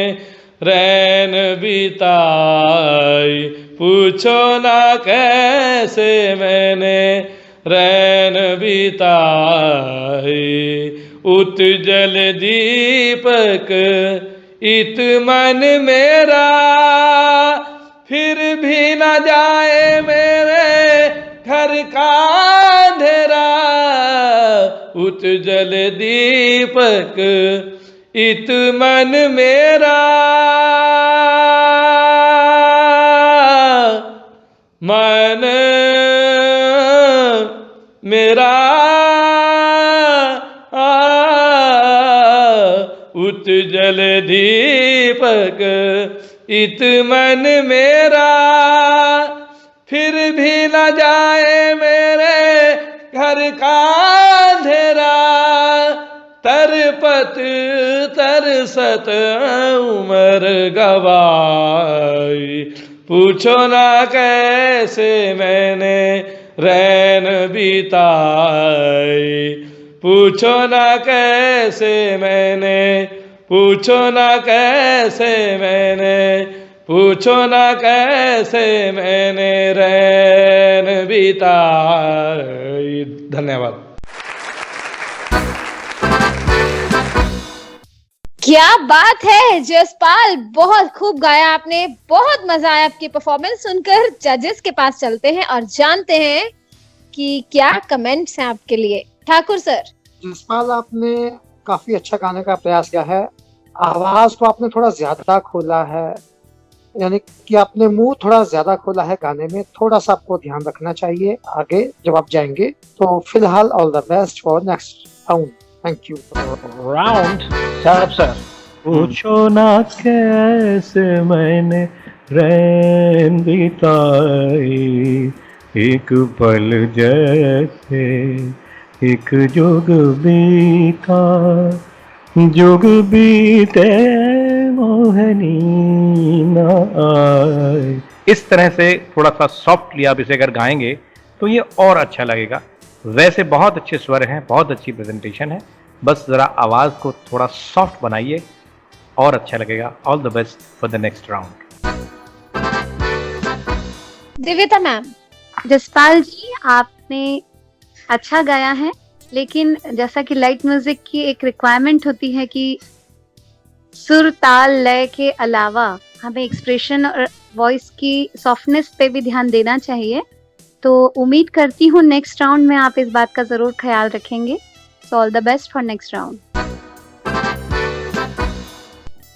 रैन बिताई, पूछो ना कैसे मैंने रैन बिताई। उतजल दीपक इत मन मेरा, फिर भी न जाए मेरे घर का अंधेरा। उतजल दीपक इत मन मेरा, मन मेरा बुत जल दीपक इत मन मेरा, फिर भी न जाए मेरे घर का अंधेरा, तरपत तरसत उमर गवाई, पूछो ना कैसे मैंने रैन बिताई, पूछो ना कैसे मैंने, पूछो ना कैसे मैंने, पूछो ना कैसे मैंने रैन बिताई। धन्यवाद। क्या बात है जसपाल, बहुत खूब गाया आपने, बहुत मजा आया आपकी परफॉर्मेंस सुनकर। जजेस के पास चलते हैं और जानते हैं कि क्या कमेंट्स हैं आपके लिए। ठाकुर सर। जसपाल, आपने काफी अच्छा गाने का प्रयास किया है, आवाज को आपने थोड़ा ज्यादा खोला है, यानी कि आपने मुंह थोड़ा ज्यादा खोला है गाने में, थोड़ा सा आपको ध्यान रखना चाहिए आगे जब आप जाएंगे। तो फिलहाल all the best for next round. Thank you. Round sir. पूछो ना कैसे मैंने रैन बिताई, एक पल जैसे एक जुग बीता, जुग बीते मोहनी ना आए। इस तरह से थोड़ा सा सॉफ्टली आप इसे अगर गाएंगे तो ये और अच्छा लगेगा। वैसे बहुत अच्छे स्वर हैं, बहुत अच्छी प्रेजेंटेशन है, बस ज़रा आवाज़ को थोड़ा सॉफ्ट बनाइए और अच्छा लगेगा। All the best for the next round. Divyata ma'am. Jaspal जी, आपने अच्छा गाया है, लेकिन जैसा कि लाइट म्यूजिक की एक रिक्वायरमेंट होती है कि सुर ताल लय के अलावा हमें एक्सप्रेशन और वॉइस की सॉफ्टनेस पे भी ध्यान देना चाहिए। तो उम्मीद करती हूँ नेक्स्ट राउंड में आप इस बात का जरूर ख्याल रखेंगे। So all the best for next round.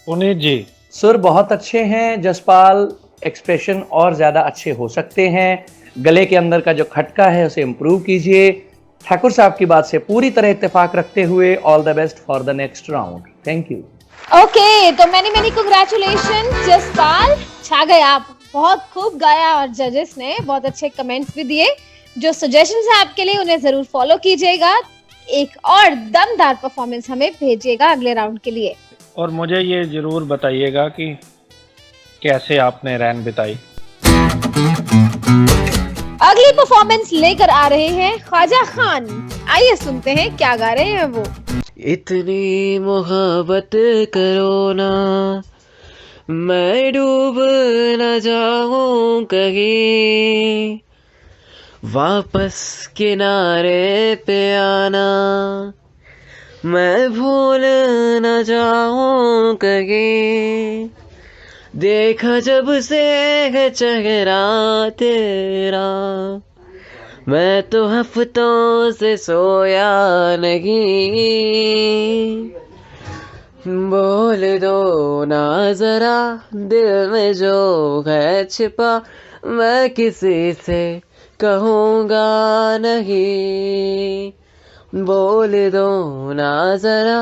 Puneet ji. सुर बहुत अच्छे हैं जसपाल, एक्सप्रेशन और ज्यादा अच्छे हो सकते हैं। गले के अंदर का जो खटका है उसे इम्प्रूव कीजिए। ठाकुर साहब की बात से पूरी तरह इत्तेफाक रखते हुए all the best for the next round. Thank you. Okay, तो मैनी कांग्रेचुलेशन जसपाल, छा गए आप, बहुत खूब गाया और जजेस ने बहुत अच्छे कमेंट्स भी दिए। जो सजेशंस हैं आपके लिए उन्हें जरूर फॉलो कीजिएगा। एक और दमदार परफॉर्मेंस हमें भेजिएगा अगले राउंड के लिए। और मुझे ये जरूर बताइएगा कि कैसे आपने रैन बिताई। अगली परफॉर्मेंस लेकर आ रहे हैं ख्वाजा खान। आइए सुनते हैं क्या गा रहे हैं वो। इतनी मोहब्बत करो ना, मैं डूब न जाऊं कहीं, वापस किनारे पे आना, मैं भूल न जाऊं कहीं, देखा जब से है चेहरा तेरा, मैं तो हफ्तों से सोया नहीं, बोल दो ना जरा दिल में जो है छिपा, मैं किसी से कहूँगा नहीं, बोल दो ना जरा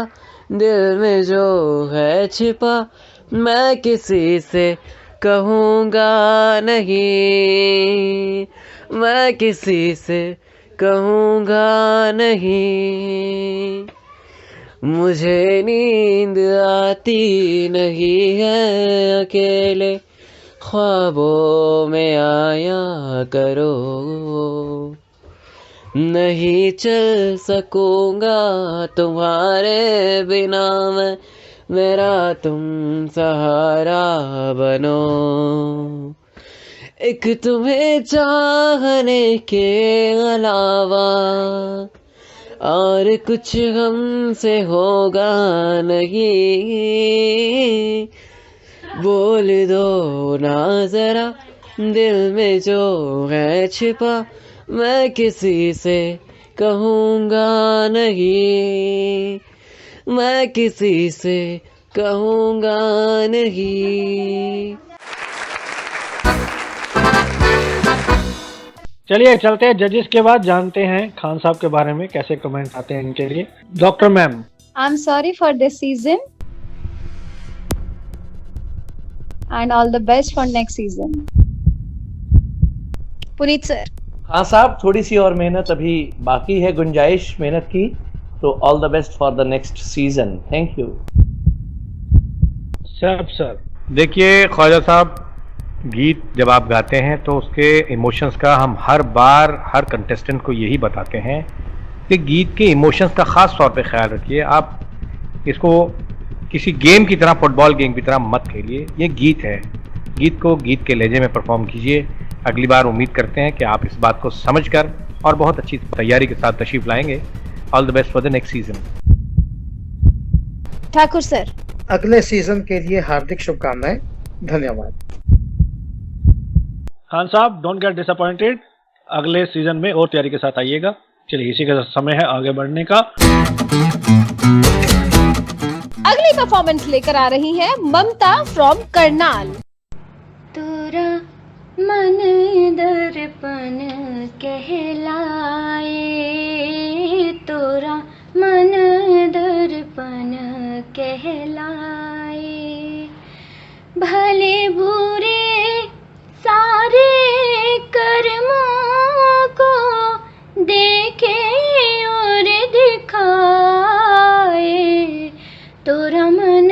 दिल में जो है छिपा, मैं किसी से कहूँगा नहीं, मैं किसी से कहूँगा नहीं, मुझे नींद आती नहीं है, अकेले ख्वाबों में आया करो, नहीं चल सकूँगा तुम्हारे बिना मैं, मेरा तुम सहारा बनो, एक तुम्हें चाहने के अलावा और कुछ हमसे होगा नहीं, बोल दो ना जरा दिल में जो है छिपा, मैं किसी से कहूँगा नहीं, मैं किसी से कहूँगा नहीं। चलिए चलते हैं जजेस के बाद, जानते हैं खान साहब के बारे में कैसे कमेंट आते हैं इनके लिए। Doctor ma'am. I am sorry for this season, and all the best for next season. Puneet sir. हाँ साहब, थोड़ी सी और मेहनत अभी बाकी है, गुंजाइश मेहनत की, तो all the best for the next season. Thank you. Sir देखिए ख्वाजा साहब, गीत जब आप गाते हैं तो उसके इमोशंस का हम हर बार हर कंटेस्टेंट को यही बताते हैं कि गीत के इमोशंस का ख़ास तौर पे ख्याल रखिए। आप इसको किसी गेम की तरह, फुटबॉल गेम की तरह मत खेलिए। ये गीत है, गीत को गीत के लहजे में परफॉर्म कीजिए। अगली बार उम्मीद करते हैं कि आप इस बात को समझकर और बहुत अच्छी तैयारी के साथ तशरीफ लाएंगे। All the best for the next season. Thakur sir. अगले सीजन के लिए हार्दिक शुभकामनाएं। धन्यवाद। खान साहब, डोंट गेट डिसअपॉइंटेड, अगले सीजन में और तैयारी के साथ आइएगा। चलिए, इसी का समय है आगे बढ़ने का। अगली परफॉर्मेंस लेकर आ रही है ममता फ्रॉम करनाल। तोरा मन दर्पण कहलाए, तोरा मन दर्पण कहलाए, भले बुरे सारे कर्मों को देखे और दिखाए, तोरा मन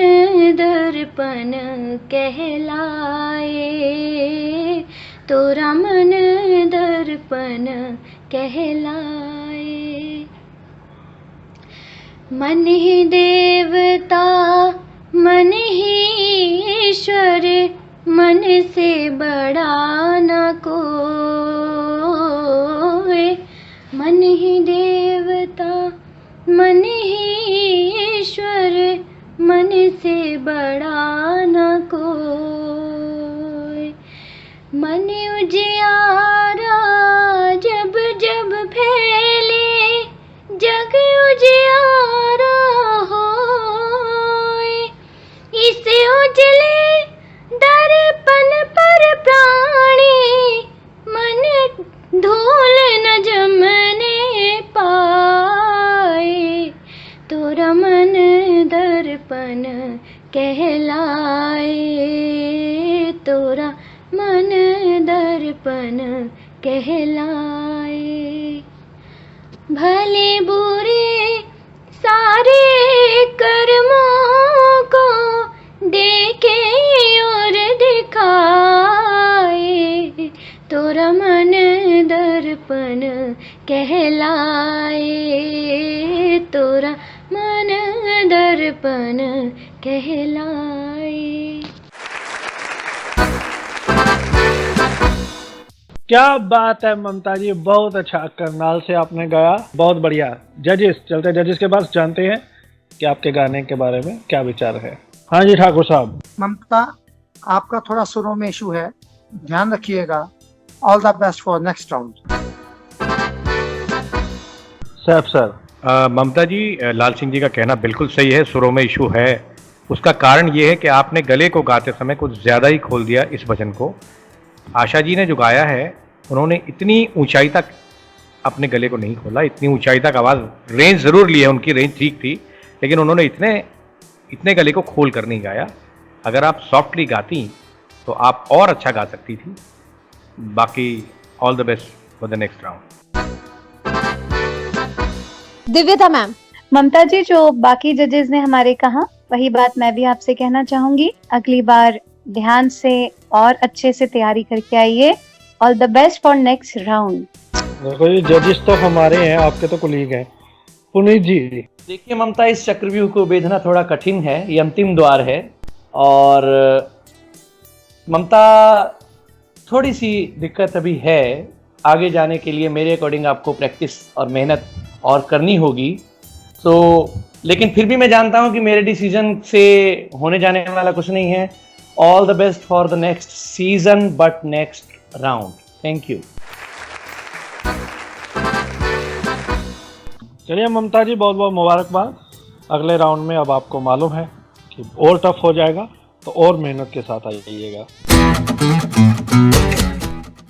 दर्पण कहलाए, तोरा मन दर्पण कहलाए। मन ही देवता मन ही ईश्वर, मन से बड़ा न कोई, मन ही देवता मन ही ईश्वर, मन से बड़ा न कोई। मन उजियारा जब जब फैले, जग उजियारा होए, इसे उजले दर्पण पर प्राणी, मन धूल न जमने पाए, तोरा मन दर्पण कहलाए, तोरा मन दर्पण कहलाए। भले बुरे सारे कर्मों को देखे और दिखाए, तोरा मन दर्पण कहलाए, तोरा मन दर्पण कहलाए। क्या बात है ममता जी, बहुत अच्छा करनाल से आपने गाया, बहुत बढ़िया। जजेस, चलते जजेस के पास, जानते हैं कि आपके गाने के बारे में क्या विचार है। हाँ जी ठाकुर साहब। ममता, आपका थोड़ा सुरों में इशू है, ध्यान रखिएगा। All the best for next round. Sir Mamta ji, Lal Singh ji का कहना बिल्कुल सही है, सुरों में इशू है। उसका कारण ये है कि आपने गले को गाते समय कुछ ज़्यादा ही खोल दिया इस भजन को। आशा जी ने जो गाया है, उन्होंने इतनी ऊंचाई तक अपने गले को नहीं खोला, इतनी ऊंचाई तक आवाज़, रेंज ज़रूर ली है, उनकी रेंज ठीक थी, लेकिन उन्होंने इतने गले को खोल कर नहीं गाया। अगर आप सॉफ्टली गाती तो आप और अच्छा गा सकती थी। बाकी all the best for the next round. Divyata ma'am. ममता जी, जो बाकी जजेस ने हमारे कहा वही बात मैं भी आपसे कहना चाहूंगी। अगली बार ध्यान से और अच्छे से तैयारी करके आइए। All the best for next round. देखो ये जजेस तो हमारे हैं, आपके तो कुलीग हैं। पुनीत जी। देखिए ममता, इस चक्रव्यूह को भेदना थोड़ा कठिन है, ये अंतिम द्वार है, और ममता थोड़ी सी दिक्कत अभी है। आगे जाने के लिए मेरे अकॉर्डिंग आपको प्रैक्टिस और मेहनत और करनी होगी। तो लेकिन फिर भी मैं जानता हूं कि मेरे डिसीजन से होने जाने वाला कुछ नहीं है। All the best for the next season but next round. Thank you. चलिए ममता जी, बहुत बहुत मुबारकबाद। अगले राउंड में अब आपको मालूम है कि और टफ हो जाएगा, तो और मेहनत के साथ आइएगा।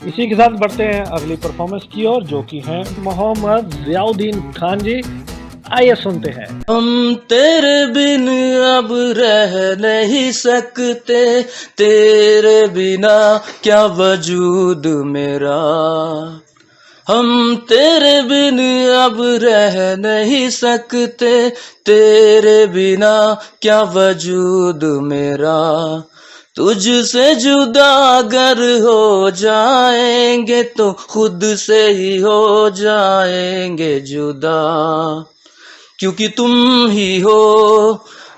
इसी के साथ बढ़ते हैं अगली परफॉर्मेंस की ओर, जो कि हैं मोहम्मद जियाउद्दीन खान जी। आइए सुनते हैं। हम तेरे बिन अब रह नहीं सकते, तेरे बिना क्या वजूद मेरा। हम तेरे बिन अब रह नहीं सकते, तेरे बिना क्या वजूद मेरा। तुझसे जुदा अगर हो जाएंगे तो खुद से ही हो जाएंगे जुदा। क्योंकि तुम ही हो,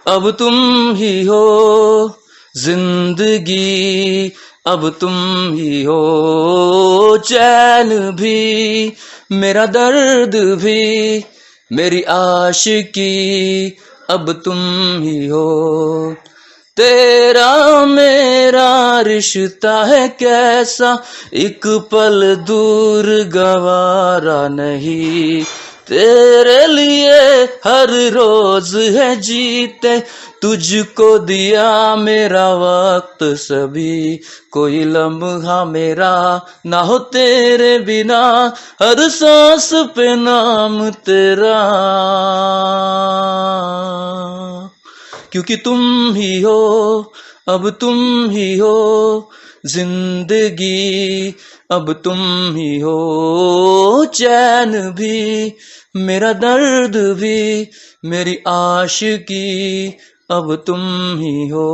अब तुम ही हो जिंदगी, अब तुम ही हो चैन भी, मेरा दर्द भी, मेरी आशिकी, अब तुम ही हो। तेरा मेरा रिश्ता है कैसा, एक पल दूर गवारा नहीं। तेरे लिए हर रोज है जीते, तुझको दिया मेरा वक्त सभी। कोई लम्हा मेरा ना हो तेरे बिना, हर सांस पे नाम तेरा। क्योंकि तुम ही हो, अब तुम ही हो जिंदगी, अब तुम ही हो चैन भी, मेरा दर्द भी, मेरी आशिकी, अब तुम ही हो।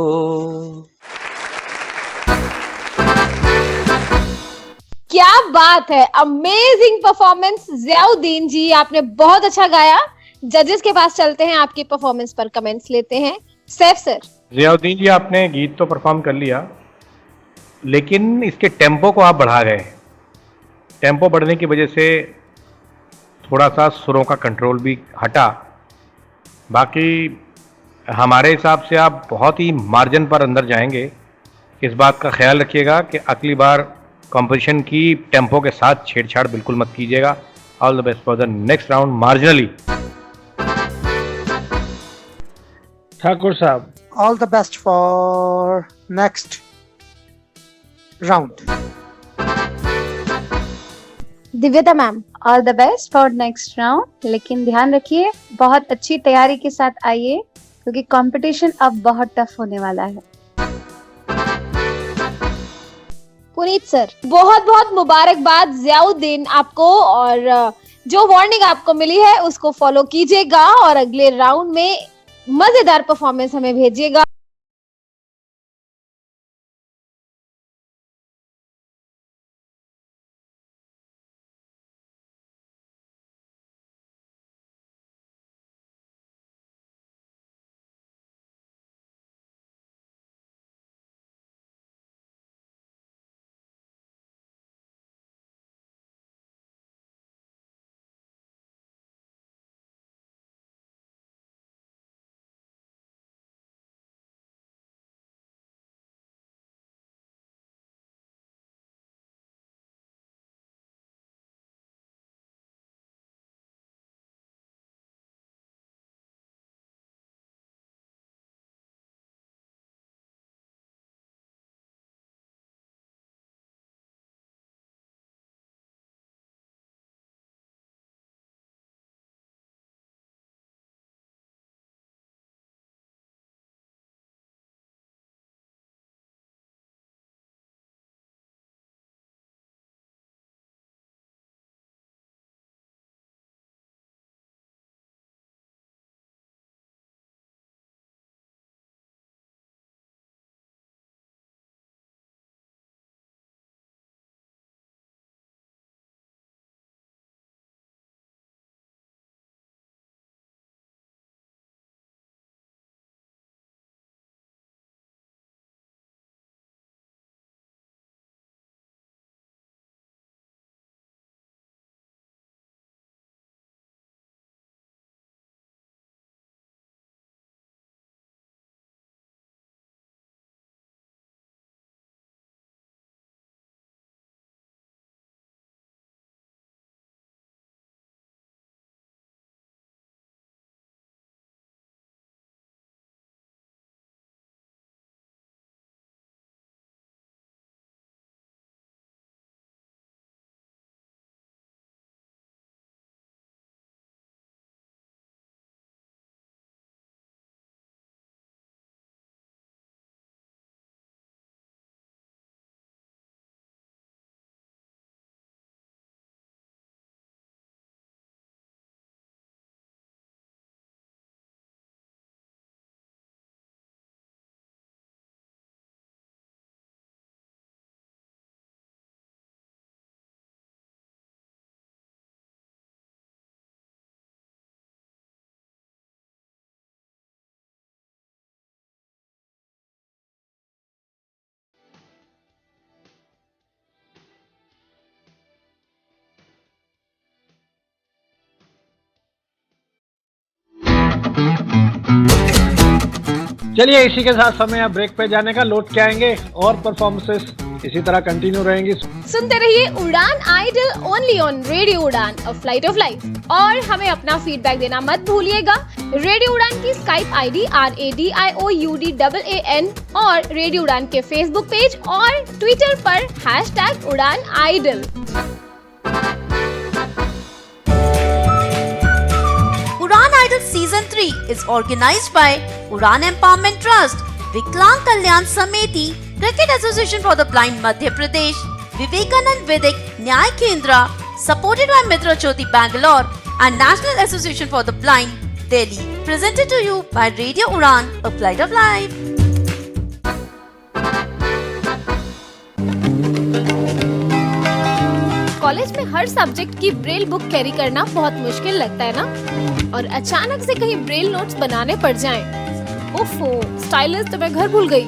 क्या बात है, अमेजिंग परफॉर्मेंस जियाउद्दीन जी, आपने बहुत अच्छा गाया। जजेस के पास चलते हैं, आपकी परफॉर्मेंस पर कमेंट्स लेते हैं। सैफ सर। जियाउद्दीन जी, आपने गीत तो परफॉर्म कर लिया, लेकिन इसके टेम्पो को आप बढ़ा गए। टेम्पो बढ़ने की वजह से थोड़ा सा सुरों का कंट्रोल भी हटा। बाकी हमारे हिसाब से आप बहुत ही मार्जिन पर अंदर जाएंगे। इस बात का ख्याल रखिएगा कि अगली बार कंपोजिशन की टेम्पो के साथ छेड़छाड़ बिल्कुल मत कीजिएगा। All the best for the next round marginally. Thakur साहब। All the best for next round. दिव्यता ma'am. All the best for next round, लेकिन ध्यान रखिए बहुत अच्छी तैयारी के साथ आइए, क्योंकि कंपटीशन अब बहुत टफ होने वाला है। पुनीत सर। बहुत बहुत मुबारकबाद जियाउद्दीन आपको, और जो वार्निंग आपको मिली है उसको फॉलो कीजिएगा और अगले राउंड में मजेदार परफॉर्मेंस हमें भेजिएगा। चलिए इसी के साथ समय अब ब्रेक पे जाने का, लौट के आएंगे और परफॉर्मेंसेस इसी तरह कंटिन्यू रहेंगी। सुनते रहिए उड़ान idol only on radio Udaan a flight of life. और हमें अपना फीडबैक देना मत भूलिएगा। रेडियो उड़ान की स्काइप आईडी RADIOUDAAN और रेडियो उड़ान के फेसबुक पेज और ट्विटर पर #उड़ानआइडल। Udan Idol Season 3 is organized by Udan Empowerment Trust, Viklang Kalyan Sameti, Cricket Association for the Blind Madhya Pradesh, Vivekanand Vedic Nyay Kendra, supported by Mitra Jyoti Bangalore and National Association for the Blind, Delhi. Presented to you by Radio Udan, a flight of life. College में हर सब्जेक्ट की ब्रेल बुक कैरी करना बहुत मुश्किल लगता है ना? और अचानक से कहीं ब्रेल नोट्स बनाने पड़ जाएं। ओफो, स्टाइलस तो मैं घर भूल गई।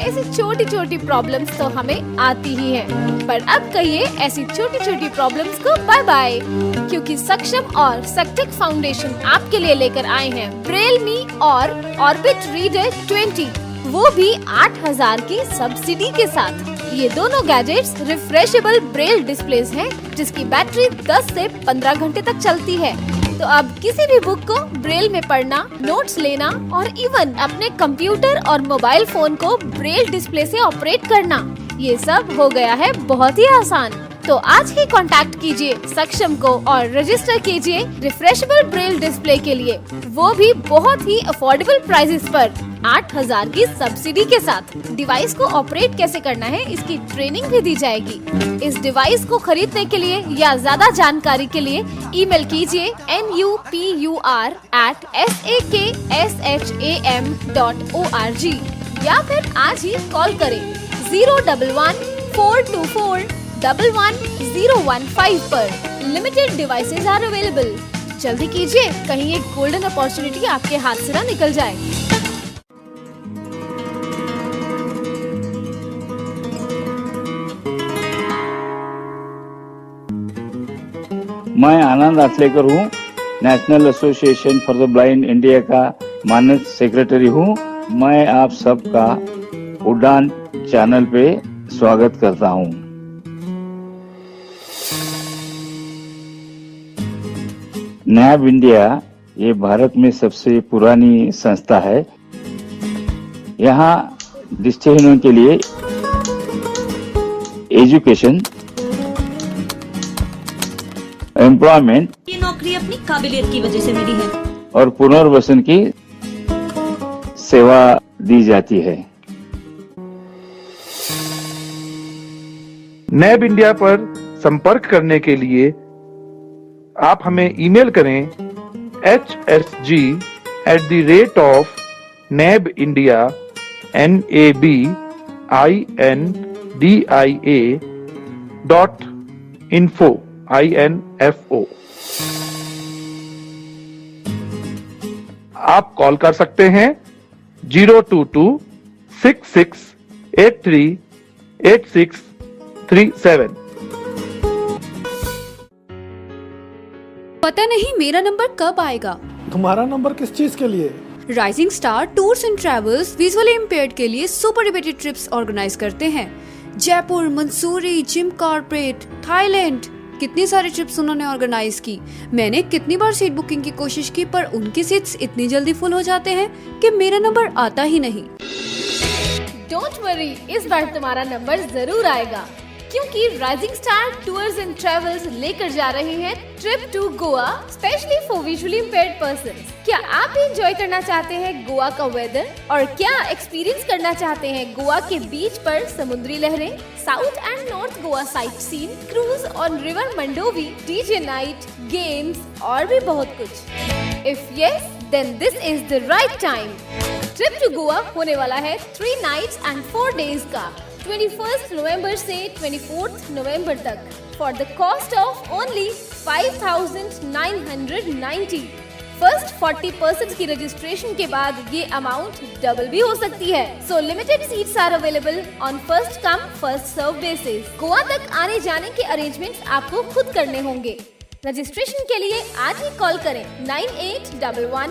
ऐसी छोटी छोटी प्रॉब्लम्स तो हमें आती ही हैं। पर अब कहिए ऐसी छोटी छोटी प्रॉब्लम्स को बाय बाय, क्योंकि सक्षम और सक्तिक फाउंडेशन आपके लिए लेकर आए हैं ब्रेल मी और ऑर्बिट रीडर 20, वो भी 8000 की सब्सिडी के साथ। ये दोनों गैजेट्स रिफ्रेशेबल ब्रेल डिस्प्लेस हैं, जिसकी बैटरी 10 से 15 घंटे तक चलती है। तो अब किसी भी बुक को ब्रेल में पढ़ना, नोट्स लेना और इवन अपने कंप्यूटर और मोबाइल फोन को ब्रेल डिस्प्ले से ऑपरेट करना, ये सब हो गया है बहुत ही आसान। तो आज ही कांटेक्ट कीजिए सक्षम को और रजिस्टर कीजिए रिफ्रेशेबल ब्रेल डिस्प्ले के लिए, वो भी बहुत ही अफोर्डेबल प्राइसेस पर 8000 की सब्सिडी के साथ। डिवाइस को ऑपरेट कैसे करना है इसकी ट्रेनिंग भी दी जाएगी। इस डिवाइस को खरीदने के लिए या ज्यादा जानकारी के लिए ईमेल कीजिए nupur@saksham.org या फिर आज ही कॉल करें 011-424-11015 पर। Limited devices are available. जल्दी कीजिए, कहीं एक गोल्डन अपॉर्चुनिटी आपके हाथ से ना निकल जाए। मैं आनंद आचलेकर हूँ, national association for the blind India का मानद सेक्रेटरी हूँ। मैं आप सबका उड़ान चैनल पे स्वागत करता हूँ। नैब इंडिया ये भारत में सबसे पुरानी संस्था है। यहाँ दृष्टिहीनों के लिए एजुकेशन, एम्प्लॉयमेंट, ये नौकरी अपनी काबिलियत की वजह से मिली है और पुनर्वसन की सेवा दी जाती है। नैब इंडिया पर संपर्क करने के लिए आप हमें ईमेल करें hsg@NABINDIA.info आप कॉल कर सकते हैं 022-6683-8637। पता नहीं मेरा नंबर कब आएगा। तुम्हारा नंबर किस चीज के लिए? Rising star tours and Travels visually impaired के लिए सुपर लिमिटेड ट्रिप्स ऑर्गेनाइज करते हैं। Jaipur, Mussoorie, Jim Corbett, Thailand, कितनी सारी ट्रिप्स उन्होंने ऑर्गेनाइज की। मैंने कितनी बार सीट बुकिंग की कोशिश की, पर उनकी सीट्स इतनी जल्दी फुल हो जाते हैं कि मेरा नंबर आता ही नहीं। डोंट वरी, इस बार तुम्हारा नंबर जरूर आएगा, क्योंकि Rising star tours and Travels लेकर जा रहे हैं trip to Goa specially for visually impaired persons. क्या आप भी एंजॉय करना चाहते हैं गोवा का वेदर, और क्या एक्सपीरियंस करना चाहते हैं गोवा के बीच पर समुद्री लहरें, south and north Goa sight scene, cruise on river Mandovi, DJ night, games और भी बहुत कुछ? If yes, then this is the right time. Trip to Goa होने वाला है 3 नाइट्स एंड 4 डेज का 21 नवंबर से 24 नवंबर तक for the cost of only 5,990। First 40% की रजिस्ट्रेशन के बाद ये अमाउंट डबल भी हो सकती है। So limited seats are available on first come first serve basis. Goa तक आने जाने के अरेंजमेंट्स आपको खुद करने होंगे। रजिस्ट्रेशन के लिए आज ही कॉल करें 9811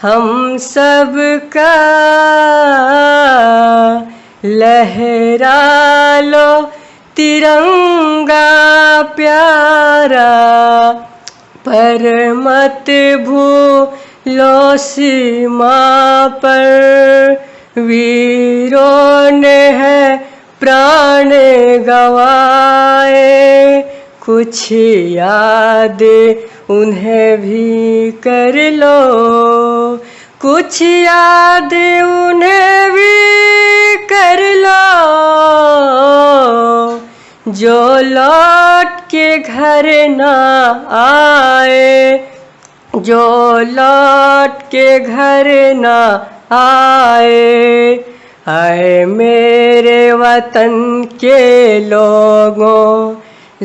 हम सबका लहरा लो तिरंगा प्यारा, पर मत भूलो सीमा पर वीरों ने है प्राण गवाए, कुछ याद उन्हें भी कर लो, कुछ याद उन्हें भी कर लो, जो लौट के घर ना आए, जो लौट के घर ना आए। आए मेरे वतन के लोगों,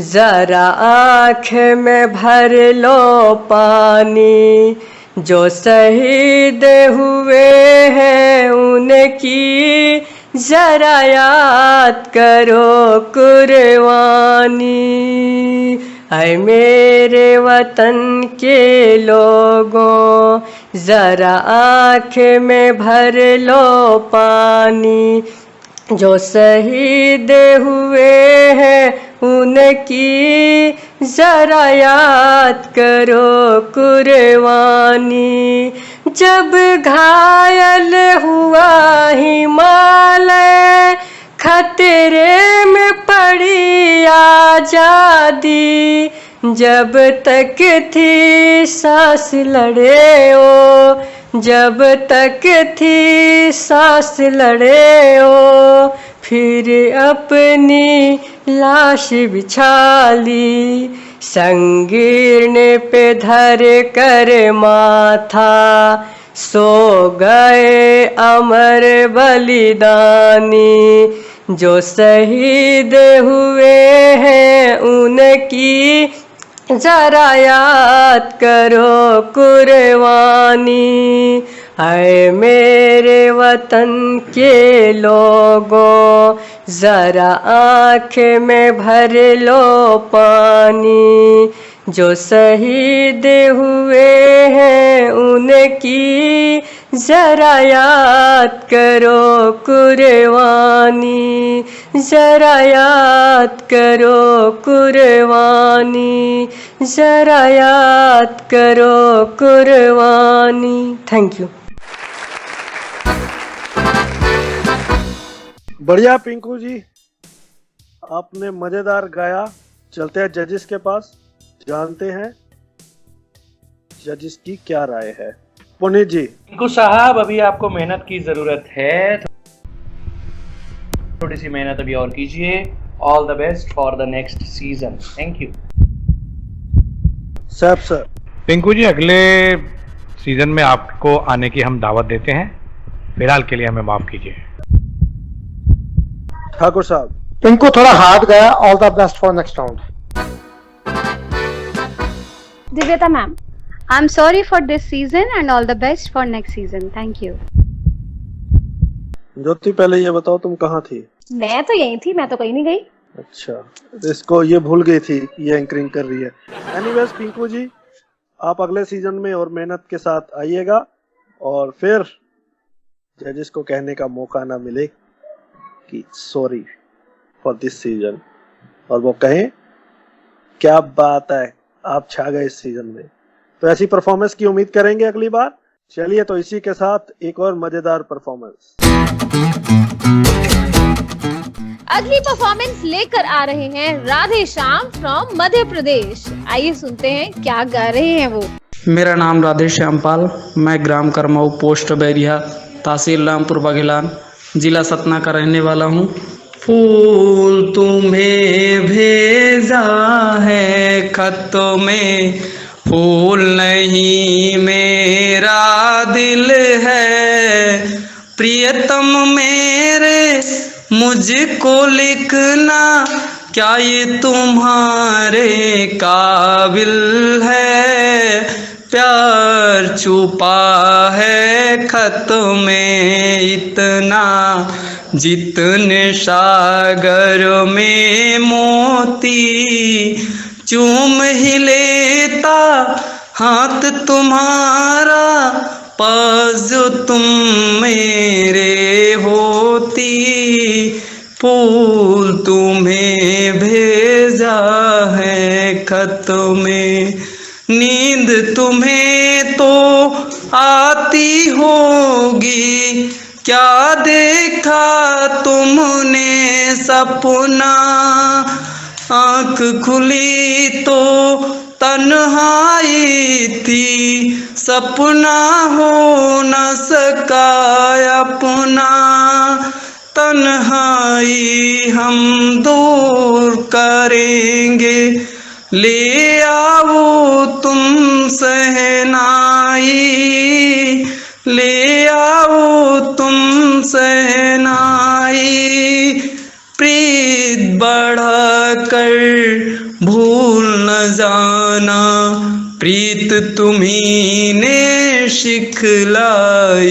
जरा आँख में भर लो पानी, जो शहीद हुए हैं उनकी जरा याद करो कुर्बानी। ऐ मेरे वतन के लोगों, जरा आँख में भर लो पानी, जो शहीद हुए हैं उनकी जरा याद करो कुर्बानी। जब घायल हुआ हिमालय, खतरे में पड़ी आजादी, जब तक थी सांस लड़े ओ, जब तक थी सांस लड़े ओ, फिर अपनी लाश बिछा ली, संगीर्ण पे धर कर माथा, सो गए अमर बलिदानी, जो शहीद हुए हैं उनकी जरा याद करो कुर्बानी। ऐ मेरे वतन के लोगों, जरा आँख में भर लो पानी, जो शहीद हुए हैं उनकी जरा याद करो कुर्बानी, जरा याद करो कुर्बानी, जरा याद करो कुर्बानी। Thank you. बढ़िया पिंकू जी, आपने मजेदार गाया। चलते हैं जजेस के पास, जानते हैं जजेस की क्या राय है। पुनीत जी। पिंकू साहब, अभी आपको मेहनत की जरूरत है, थोड़ी सी मेहनत अभी और कीजिए। All the best for the next season. Thank you. साहब सर। पिंकू जी, अगले सीजन में आपको आने की हम दावत देते हैं, फिलहाल के लिए हमें माफ कीजिए। ठाकुर साहब। पिंकू थोड़ा हार्ड गया, all the best for next round. Divyata ma'am, I am sorry for this season and all the best for next season. Thank you. Jyoti, पहले ये बताओ तुम कहाँ थी? मैं तो यहीं थी, मैं तो कहीं नहीं गई। अच्छा, इसको ये भूल गई थी, ये एंकरिंग कर रही है। एनीवेज पिंकू जी, आप अगले सीजन में और मेहनत के साथ आइएगा, और फिर जजेस को कहने का मौका ना मिले कि सॉरी फॉर दिस सीजन, और वो कहें क्या बात है, आप छा गए इस सीजन में। तो ऐसी परफॉर्मेंस की उम्मीद करेंगे अगली बार। चलिए, तो इसी के साथ एक और मजेदार परफॉर्मेंस। अगली परफॉर्मेंस लेकर आ रहे हैं राधे श्याम फ्रॉम मध्य प्रदेश। आइए सुनते हैं क्या गा रहे हैं वो। मेरा नाम राधे श्यामपाल, मैं ग्राम करमाऊ, पोस्ट बैरिया, तहसील रामपुर बघेलान, जिला सतना का रहने वाला हूँ। फूल तुम्हें भेजा है खतों में, फूल नहीं मेरा दिल है, प्रियतम मेरे मुझको लिखना, क्या ये तुम्हारे काबिल है, प्यार छुपा है खत में इतना, जितने सागर में मोती, चूम ही लेता हाथ तुम्हारा, पास जो तुम मेरे होती, फूल तुम्हें भेजा है खत में। नींद तुम्हें तो आती होगी, क्या देखा तुमने सपना। आँख खुली तो तन्हाई थी, सपना हो न सका अपना। तन्हाई हम दूर करेंगे, ले आओ तुम सहनाई, ले आओ तुम सहनाई। प्रीत बढ़ा कर भूल न जाना, प्रीत तुम्ही ने सिखलाई।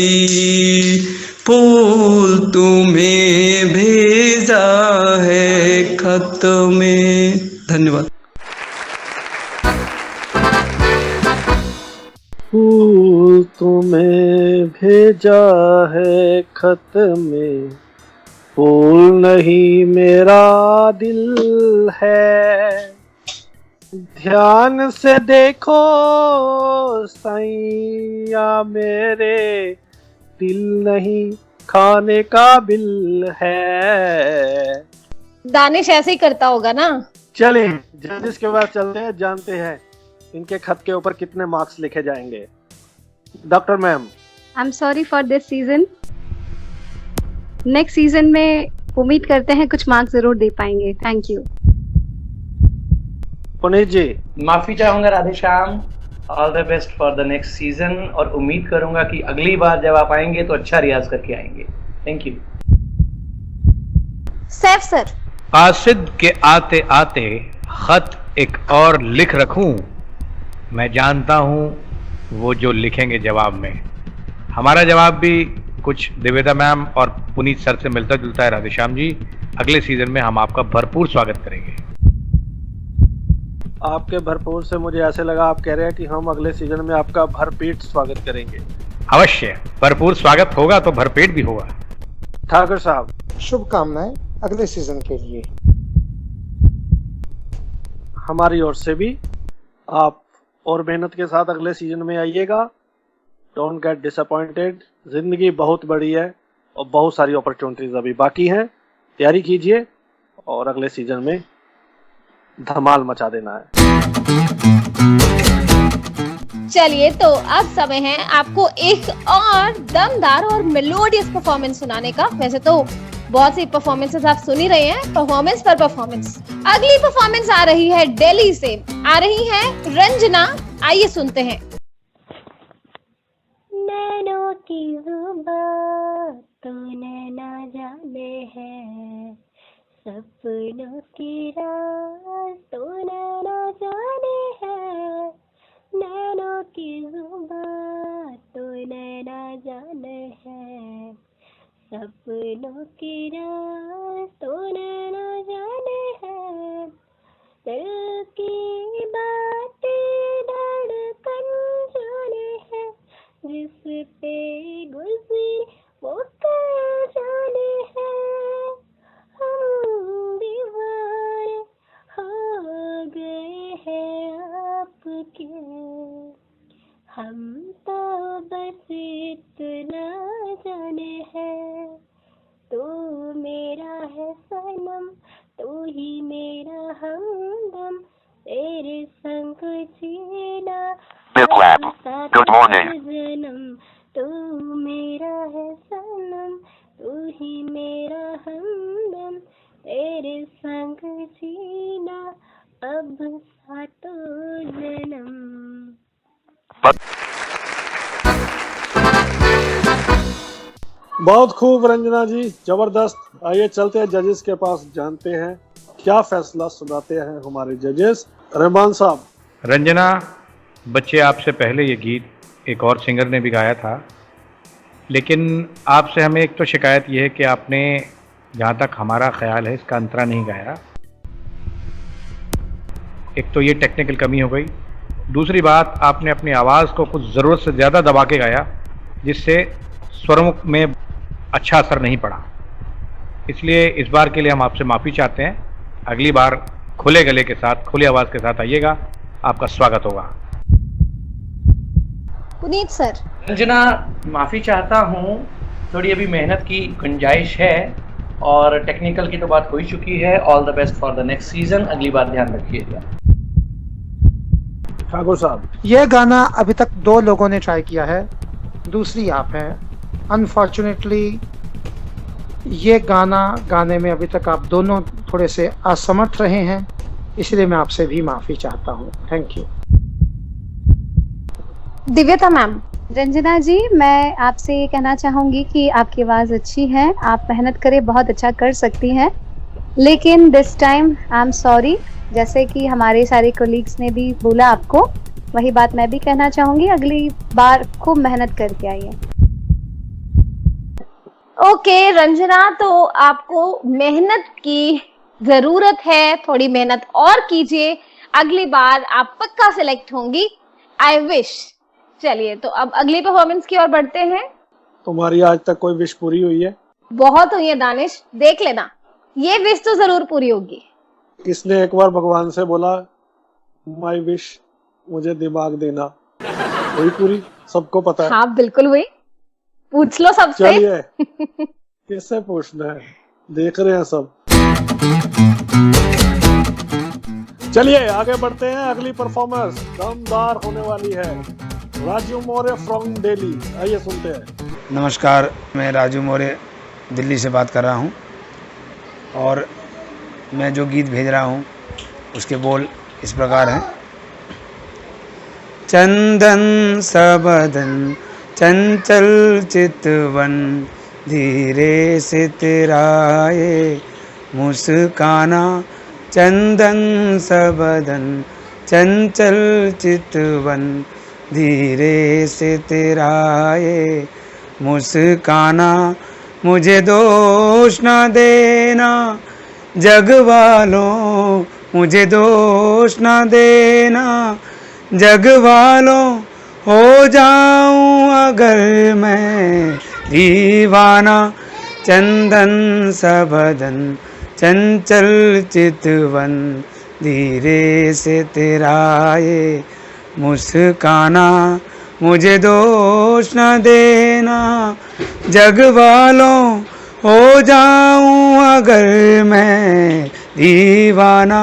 फूल तुम्हें भेजा है खत में। धन्यवाद। फूल तुम्हें भेजा है खत में, फूल नहीं मेरा दिल है। ध्यान से देखो सैया मेरे, दिल नहीं खाने का बिल है। दानिश ऐसे ही करता होगा ना। चलिए जजिस के बाद चलते हैं, जानते हैं इनके खत के ऊपर कितने मार्क्स लिखे जाएंगे। Doctor ma'am, I am sorry for this season. Next season में उम्मीद करते हैं कुछ मार्क्स जरूर दे पाएंगे। Thank you. पुनीत जी, माफी चाहूंगा Radheshyam. All the best for the next season, और उम्मीद करूंगा कि अगली बार जब आप आएंगे तो अच्छा रियाज करके आएंगे। Thank you. सैफ सर, कासिद के आते आते खत एक और लिख रखूं, मैं जानता हूं वो जो लिखेंगे जवाब में। हमारा जवाब भी कुछ देवेदा मैम और पुनीत सर से मिलता जुलता है राधेश्याम जी। अगले सीजन में हम आपका भरपूर स्वागत करेंगे। आपके भरपूर से मुझे ऐसे लगा आप कह रहे हैं कि हम अगले सीजन में आपका भरपेट स्वागत करेंगे। अवश्य, भरपूर स्वागत होगा तो भरपेट भी होगा। ठाकुर साहब, शुभकामनाएं अगले सीजन के लिए। हमारी ओर से भी आप और मेहनत के साथ अगले सीजन में आइएगा। Don't get disappointed. जिंदगी बहुत बड़ी है और बहुत सारी अपॉर्चुनिटीज अभी बाकी हैं। तैयारी कीजिए और अगले सीजन में धमाल मचा देना है। चलिए तो अब समय है आपको एक और दमदार और मेलोडियस परफॉर्मेंस सुनाने का। वैसे तो बहुत सी परफॉर्मेंसेस आप सुन ही रहे हैं, परफॉर्मेंस पर परफॉर्मेंस। अगली परफॉर्मेंस आ रही है दिल्ली से, आ रही है रंजना। आइए सुनते हैं। नैनों की जुबां तो नैना जाने हैं, सपनों की राज तो नैना जाने हैं। नैनों की जुबां तो नैना जाने हैं, सपनों की राज तो नैना जाने हैं। दिल की बातें धड़कन जाने हैं, जिस पे गुजरी वो कल जाने हैं। हम दीवाने हो गए हैं आपके, हम तो बस इतना जाने हैं। तू मेरा है सनम, तू ही मेरा हमदम, तेरे संग जीना Good morning. जन्म। तू मेरा है सनम, तू ही मेरा हमदम, तेरे संग जीना अब सातों जन्म। बहुत खूब रंजना जी, जबरदस्त। आइए चलते हैं जजेस के पास, जानते हैं क्या फैसला सुनाते हैं हमारे जजेस। रहमान साहब। रंजना, बच्चे आपसे पहले ये गीत एक और सिंगर ने भी गाया था, लेकिन आपसे हमें एक तो शिकायत ये है कि आपने, जहाँ तक हमारा ख्याल है, इसका अंतरा नहीं गाया। एक तो ये टेक्निकल कमी हो गई। दूसरी बात, आपने अपनी आवाज़ को कुछ ज़रूरत से ज़्यादा दबा के गाया जिससे स्वरों में अच्छा असर नहीं पड़ा। इसलिए इस बार के लिए हम आपसे माफ़ी चाहते हैं। अगली बार खुले गले के साथ, खुली आवाज़ के साथ आइएगा, आपका स्वागत होगा। पुनीत सर। रंजना, माफ़ी चाहता हूँ, थोड़ी अभी मेहनत की गुंजाइश है और टेक्निकल की तो बात हो ही चुकी है। All the best for the next season, अगली बार ध्यान रखिएगा। ठाकुर साहब, ये गाना अभी तक 2 लोगों ने ट्राई किया है, दूसरी आप हैं। अनफॉर्चुनेटली ये गाना गाने में अभी तक आप दोनों थोड़े से असमर्थ रहे हैं, इसलिए मैं आपसे भी माफ़ी चाहता हूँ। Thank you. Divyata ma'am. Ranjana जी, मैं आपसे ये कहना चाहूँगी कि आपकी आवाज़ अच्छी है, आप मेहनत करें, बहुत अच्छा कर सकती हैं, लेकिन this time I am sorry. जैसे कि हमारे सारे कोलीग्स ने भी बोला आपको, वही बात मैं भी कहना चाहूँगी, अगली बार खूब मेहनत करके आइए। ओके रंजना, तो आपको मेहनत की जरूरत है, थोड़ी मेहनत और कीजिए, अगली बार आप पक्का सिलेक्ट होंगी। I wish. चलिए, तो अब अगली परफॉर्मेंस की ओर बढ़ते हैं। तुम्हारी आज तक कोई विश पूरी हुई है? बहुत हुई है दानिश, देख लेना, ये विश तो जरूर पूरी होगी। किसने एक बार भगवान से बोला माय विश, मुझे दिमाग देना? वही पूरी, सबको पता है। हाँ बिल्कुल हुई, पूछ लो सबसे। चलिए, किससे पूछना है, देख रहे हैं सब। चलिए आगे बढ़ते हैं। अगली परफॉर्मेंस दमदार होने वाली है। राजू मौर्य फ्रॉम दिल्ली, आइए सुनते हैं। नमस्कार, मैं राजू मौर्य दिल्ली से बात कर रहा हूं और मैं जो गीत भेज रहा हूं उसके बोल इस प्रकार हैं। चंदन सबदन चंचल चितवन, धीरे से तेरा ये मुस्काना। चंदन सबदन चंचल चितवन, धीरे से तेरा ये मुस्काना। मुझे दोष न देना जग वालों, मुझे दोष न देना जग वालों, हो जाऊं अगर मैं दीवाना। चंदन सबदन चंचल चितवन, धीरे से तेरा ये मुस्काना। मुझे दोष न देना जग वालों, हो जाऊं अगर मैं दीवाना।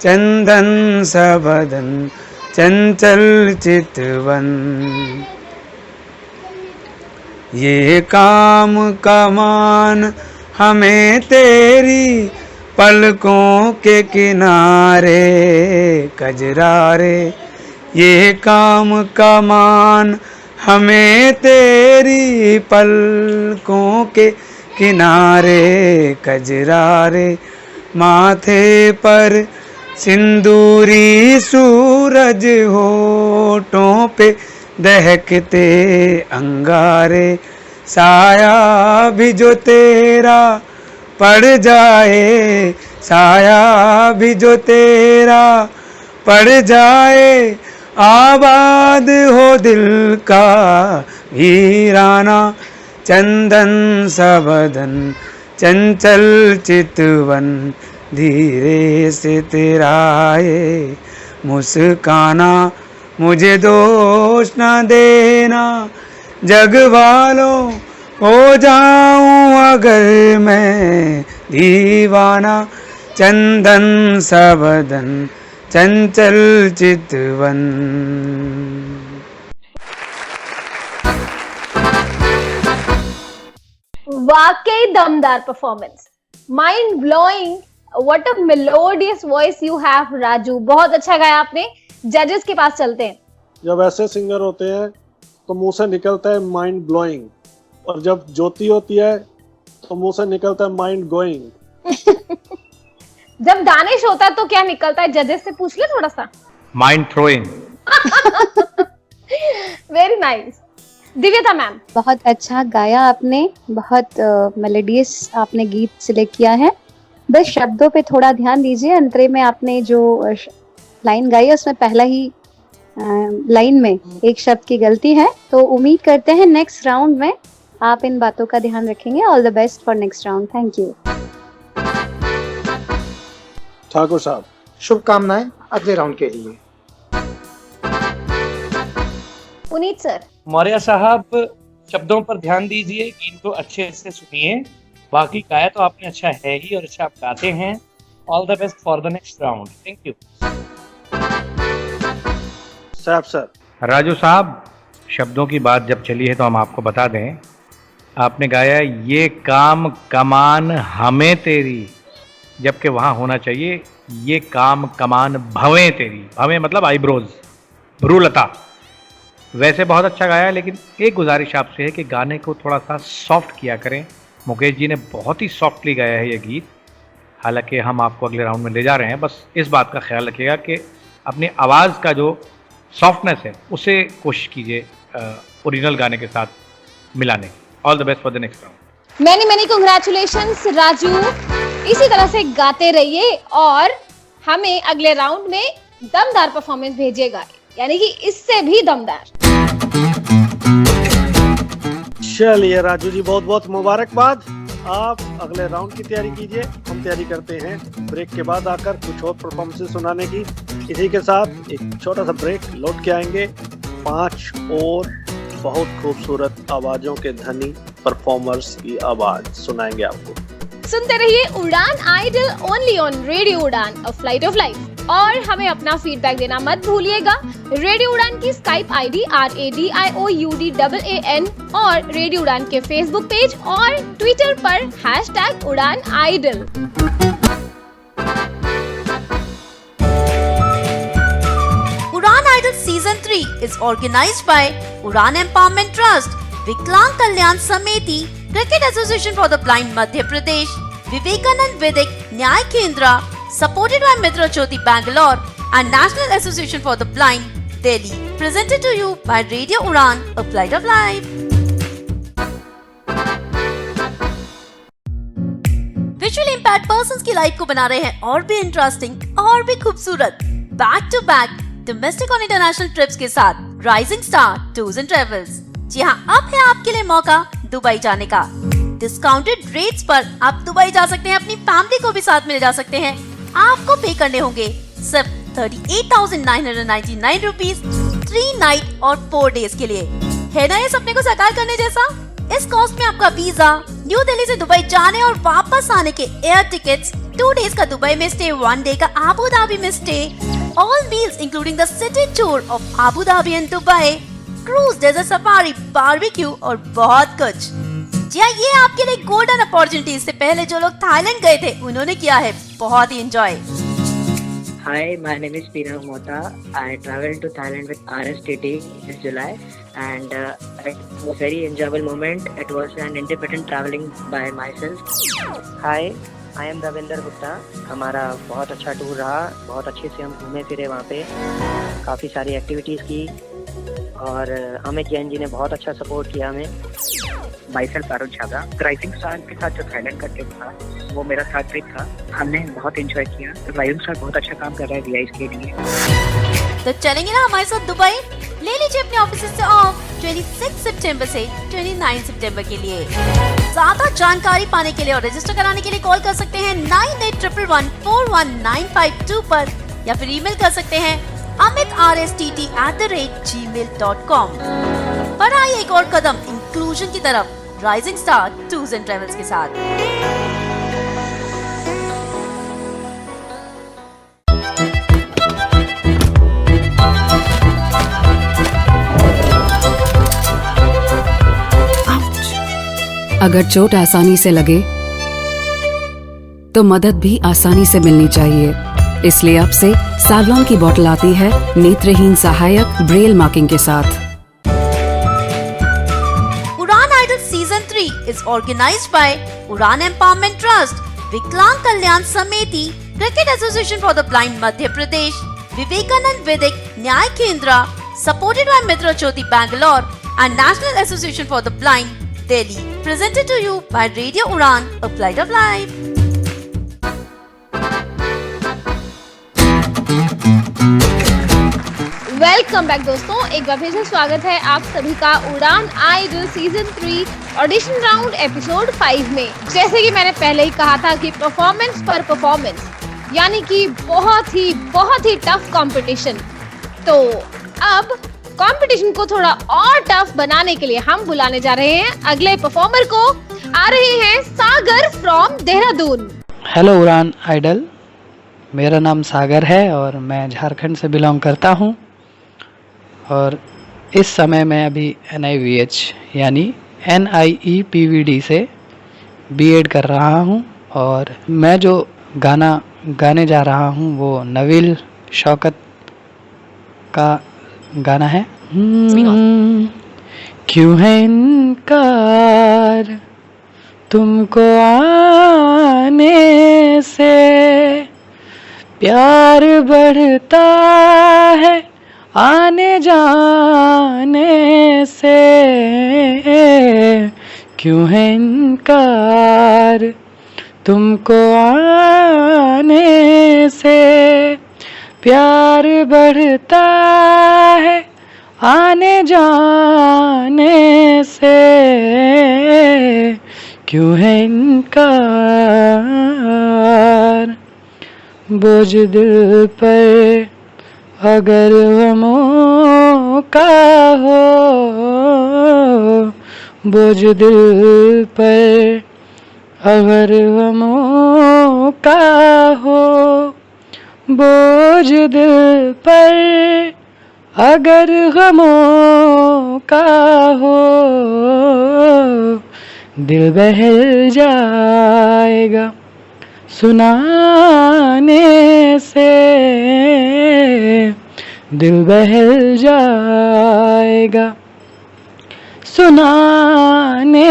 चंदन सबदन चंचल चितवन, ये काम कमान हमें तेरी पलकों के किनारे कजरारे। ये काम कमान हमें तेरी पलकों के किनारे कजरारे। माथे पर सिंदूरी सूरज, होठों पे दहकते अंगारे। साया भी जो तेरा पड़ जाए, साया भी जो तेरा पड़ जाए, आबाद हो दिल का वीराना। चंदन सबदन चंचल चितवन, धीरे से तेरा ये मुस्काना। मुझे दोष न देना जग वालों, हो जाऊं अगर मैं दीवाना। चंदन सबदन चंचल चितवन। वाकई दमदार performance, mind blowing. What a melodious voice you have Raju, बहुत अच्छा गाया आपने। जजेस के पास चलते हैं। जब ऐसे सिंगर होते हैं तो मुंह से निकलता है माइंड ब्लोइंग, और जब ज्योति होती है तो मुंह से निकलता है माइंड गोइंग। जब दानिश होता है तो क्या निकलता है? जजेस से पूछ ले थोड़ा सा। Mind throwing. Very nice. दिव्यता मैम। बहुत अच्छा गाया आपने, बहुत मेलोडियस आपने गीत सिलेक्ट किया है। बस शब्दों पे थोड़ा ध्यान दीजिए। अंतरे में आपने जो लाइन गाई है उसमें पहला ही लाइन में एक शब्द की गलती है, तो उम्मीद करते हैं नेक्स्ट राउंड में आप इन बातों का ध्यान रखेंगे। All the best for next round. Thank you. Thakur साहब, शुभकामनाएं अगले राउंड के लिए। पुनीत सर। मौर्य साहब, शब्दों पर ध्यान दीजिए, गीत को अच्छे से सुनिए। बाकी गाया तो आपने अच्छा है ही और अच्छा आप गाते हैं। All the best for the next round. Thank you. साहब सर। राजू साहब, शब्दों की बात जब चली है तो हम आपको बता दें, आपने गाया ये काम कमान हमें तेरी, जबकि वहाँ होना चाहिए ये काम कमान भवें तेरी। भवें मतलब आईब्रोज, भ्रूलता। वैसे बहुत अच्छा गाया, लेकिन एक गुजारिश आपसे है कि गाने को थोड़ा सा सॉफ्ट किया करें। मुकेश जी ने बहुत ही सॉफ्टली गाया है ये गीत, हालांकि हम आपको अगले राउंड में ले जा रहे हैं। बस इस बात का ख्याल रखिएगा कि अपनी आवाज़ का जो सॉफ्टनेस है उसे कोशिश कीजिए ओरिजिनल गाने के साथ मिलाने। All the best for the next round. Many congratulations Raju, इसी तरह से गाते रहिए और हमें अगले राउंड में दमदार परफॉर्मेंस भेजिएगा, यानी कि इससे भी दमदार। चलिए राजू जी, बहुत बहुत मुबारकबाद। आप अगले राउंड की तैयारी कीजिए, हम तैयारी करते हैं ब्रेक के बाद आकर कुछ और परफॉर्मेंसेस सुनाने की। इसी के साथ एक छोटा सा ब्रेक, लौट के आएंगे 5 और बहुत खूबसूरत आवाजों के धनी परफॉर्मर्स की आवाज सुनाएंगे आपको। सुनते रहिए उड़ान idol, only on radio Udaan, a flight of life. और हमें अपना फीडबैक देना मत भूलिएगा। रेडियो उड़ान की स्काइप आईडी RADIOUDAAN और रेडियो उड़ान के फेसबुक पेज और ट्विटर पर #Udaan idol. Udaan idol season 3 is organized by Udaan empowerment trust, Viklang Kalyan Samiti, cricket association for the blind Madhya Pradesh, Vivekanand Vaidik Nyay केंद्र, supported by Mitra Jyoti Bangalore and National Association for the Blind, Delhi. Presented to you by Radio Udan, a flight of life. Visually impaired persons की लाइफ को बना रहे हैं और भी इंटरेस्टिंग और भी खूबसूरत। बैक टू बैक डोमेस्टिक और इंटरनेशनल ट्रिप्स के साथ rising star tours and travels. जी हाँ, अब है आपके लिए मौका दुबई जाने का। डिस्काउंटेड रेट्स पर आप दुबई जा सकते हैं, अपनी फैमिली को भी साथ में ले जा सकते हैं। आपको पे करने होंगे सिर्फ 38,999 रुपीज 3 नाइट और 4 डेज के लिए। है ना ये सपने को साकार करने जैसा? इस कॉस्ट में आपका वीजा, न्यू दिल्ली से दुबई जाने और वापस आने के एयर टिकट्स, 2 डेज का दुबई में स्टे, 1 डे का आबू धाबी में stay, all meals including the city tour of Abu Dhabi and Dubai, cruise, desert safari, barbecue और बहुत कुछ। जी हाँ, ये आपके लिए गोल्डन अपॉर्चुनिटी। इससे पहले जो लोग थाईलैंड गए थे उन्होंने किया है बहुत ही enjoy. Hi, my name is Pinav Mota. I traveled to Thailand with RSTT this July and it was a very enjoyable moment. It was an independent traveling by myself. Hi, I am Davinder Gupta. हमारा बहुत अच्छा टूर रहा, बहुत अच्छे से हम घूमे फिरे वहाँ पे, काफ़ी सारी एक्टिविटीज़ की और अमित जैन जी ने बहुत अच्छा सपोर्ट किया हमें। Myself Arun Chhabra, rising star के साथ जो थाईलैंड का ट्रिप था वो मेरा साथ ट्रिप था, हमने बहुत एंजॉय किया। राइजिंग स्टार बहुत अच्छा काम कर रहा है VIs के लिए। तो चलेंगे ना हमारे साथ दुबई? ले लीजिए अपने ऑफिस से ऑफ 26 सितंबर से 29 सितंबर के लिए। ज्यादा जानकारी पाने के लिए और रजिस्टर कराने के लिए कॉल कर सकते हैं 9811411952 पर या फिर ईमेल कर सकते हैं amitRSTT@gmail.com। बढ़ाइए एक और कदम इंक्लूजन की तरफ rising star tours and travels के साथ। अगर चोट आसानी से लगे तो मदद भी आसानी से मिलनी चाहिए। इसलिए अब से सैवलॉन की बोतल आती है नेत्रहीन सहायक ब्रेल मार्किंग के साथ। Udaan idol season 3 is organized by Udaan empowerment trust, Viklang Kalyan Samiti, cricket association for the blind Madhya Pradesh, Vivekanand Vaidik Nyay केंद्र, supported by Mitra Jyoti Bangalore and National Association for the Blind, Delhi. Presented to you by Radio Udan, a flight of life. Welcome back दोस्तों, एक बार फिर से स्वागत है आप सभी का Udaan idol season 3 audition round episode 5 में। जैसे कि मैंने पहले ही कहा था कि परफॉर्मेंस पर परफॉर्मेंस, यानी कि बहुत ही टफ कंपटीशन। तो अब कंपटीशन को थोड़ा और टफ बनाने के लिए हम बुलाने जा रहे हैं अगले परफॉर्मर को। आ रहे हैं सागर फ्रॉम देहरादून। हेलो उड़ान आइडल, मेरा नाम सागर है और मैं झारखंड से बिलोंग करता हूँ और इस समय मैं अभी NIVH यानी NIEPVD से B.Ed कर रहा हूँ। और मैं जो गाना गाने जा रहा हूँ वो नवील शौकत का गाना है। क्यों है इनकार तुमको आने से, प्यार बढ़ता है आने जाने से, क्यों है इनकार तुमको आने से, प्यार बढ़ता है आने जाने से, क्यों है इनकार। बोझ दिल पर अगर वो मौका हो, बोझ दिल पर अगर वो मौका हो, बोझ दिल पर अगर गमों का हो, दिल बहल जाएगा सुनाने से, दिल बहल जाएगा सुनाने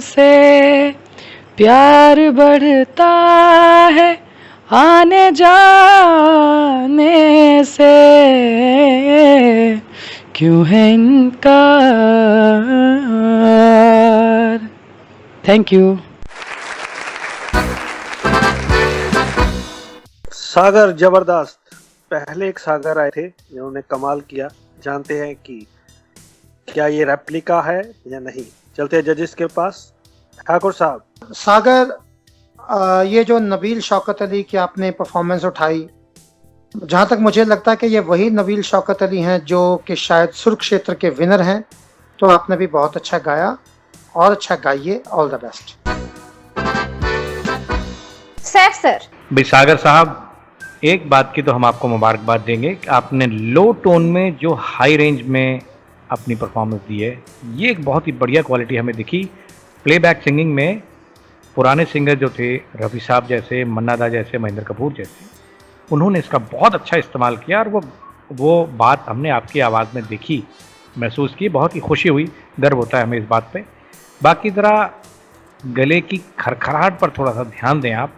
से, प्यार बढ़ता है आने जाने से, क्यों है इनकार। Thank you. सागर जबरदस्त। पहले एक सागर आए थे जिन्होंने कमाल किया। जानते हैं कि क्या ये रेप्लिका है या नहीं। चलते हैं जजेस के पास। ठाकुर साहब। सागर, ये जो नबील शौकत अली की आपने परफॉर्मेंस उठाई, जहाँ तक मुझे लगता है कि ये वही नबील शौकत अली हैं जो कि शायद सुरक्षेत्र के विनर हैं। तो आपने भी बहुत अच्छा गाया और अच्छा गाइए। All the best. Saif sir. भाई सागर साहब, एक बात की तो हम आपको मुबारकबाद देंगे कि आपने लो टोन में जो हाई रेंज में अपनी परफॉर्मेंस दी है, ये एक बहुत ही बढ़िया क्वालिटी हमें दिखी। प्लेबैक सिंगिंग में पुराने सिंगर जो थे, रफ़ी साहब जैसे, मन्ना दा जैसे, महेंद्र कपूर जैसे, उन्होंने इसका बहुत अच्छा इस्तेमाल किया और वो बात हमने आपकी आवाज़ में देखी, महसूस की। बहुत ही खुशी हुई, गर्व होता है हमें इस बात पे। बाकी ज़रा गले की खरखराहट पर थोड़ा सा ध्यान दें आप।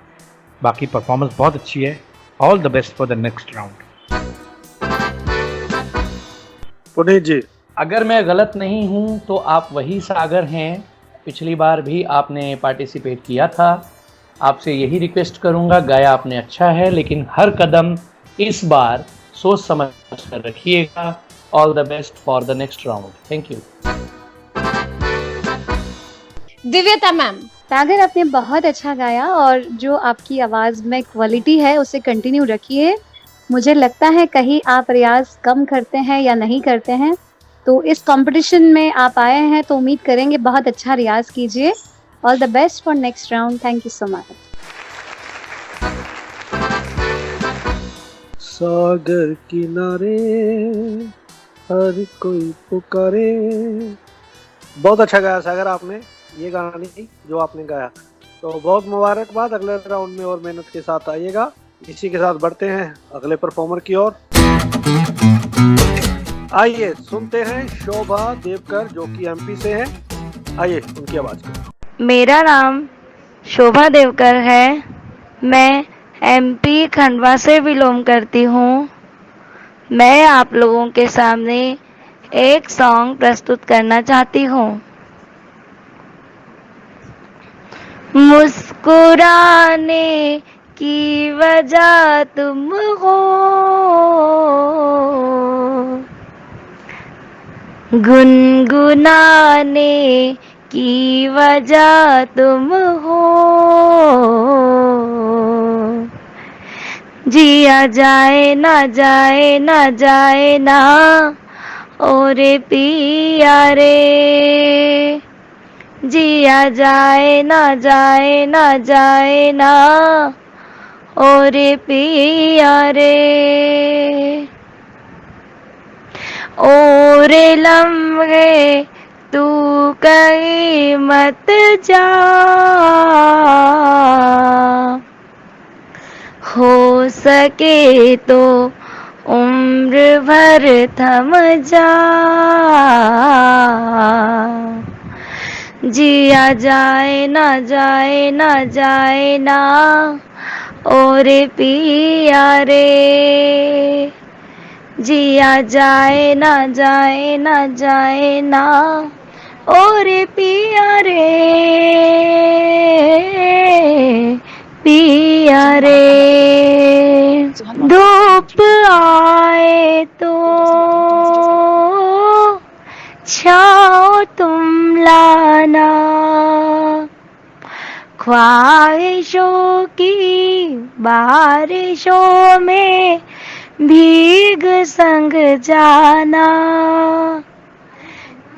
बाकी परफॉर्मेंस बहुत अच्छी है। All the best for the next round. Puneet ji. अगर मैं गलत नहीं हूं तो आप वही सागर हैं, पिछली बार भी आपने पार्टिसिपेट किया था। आपसे यही रिक्वेस्ट करूंगा, गाया आपने अच्छा है लेकिन हर कदम इस बार सोच समझ कर रखिएगा। All the best for the next round. Thank you. Divyata ma'am. सागर, आपने बहुत अच्छा गाया और जो आपकी आवाज़ में क्वालिटी है उसे कंटिन्यू रखिए। मुझे लगता है कहीं आप रियाज कम करते हैं या नहीं करते हैं, तो इस कंपटीशन में आप आए हैं तो उम्मीद करेंगे बहुत अच्छा रियाज कीजिए। All the best for next round. Thank you so much. सागर किनारे हर कोई पुकारे। बहुत अच्छा गाया सागर आपने, ये गाना नहीं जो आपने गाया। तो बहुत मुबारकबाद। अगले राउंड में और मेहनत के साथ आइएगा। इसी के साथ बढ़ते हैं अगले परफॉर्मर की ओर। आइए सुनते हैं शोभा देवकर जो कि MP से हैं। आइए उनकी आवाज को। मेरा नाम शोभा देवकर है। मैं MP खंडवा से बिलोंग करती हूँ। मैं आप लोगों के सामने एक सॉन्ग प्रस्तुत करना चाहती हूँ। मुस्कुराने की वजह तुम हो, गुनगुनाने की वजह तुम हो, जिया जाए ना जाए ना जाए ना और पिया रे, जिया जाए ना जाए ना जाए ना और पिया रे, और लम्हे तू कहीं मत जा, हो सके तो उम्र भर थम जा, जिया जाए ना जाए ना जाए ना और पिया रे, जिया जाए ना जाए ना जाए ना और पिया रे, पिया रे। धूप आए तो छाँव तुम लाना, ख्वाहिशों की बारिशों में भीग संग जाना,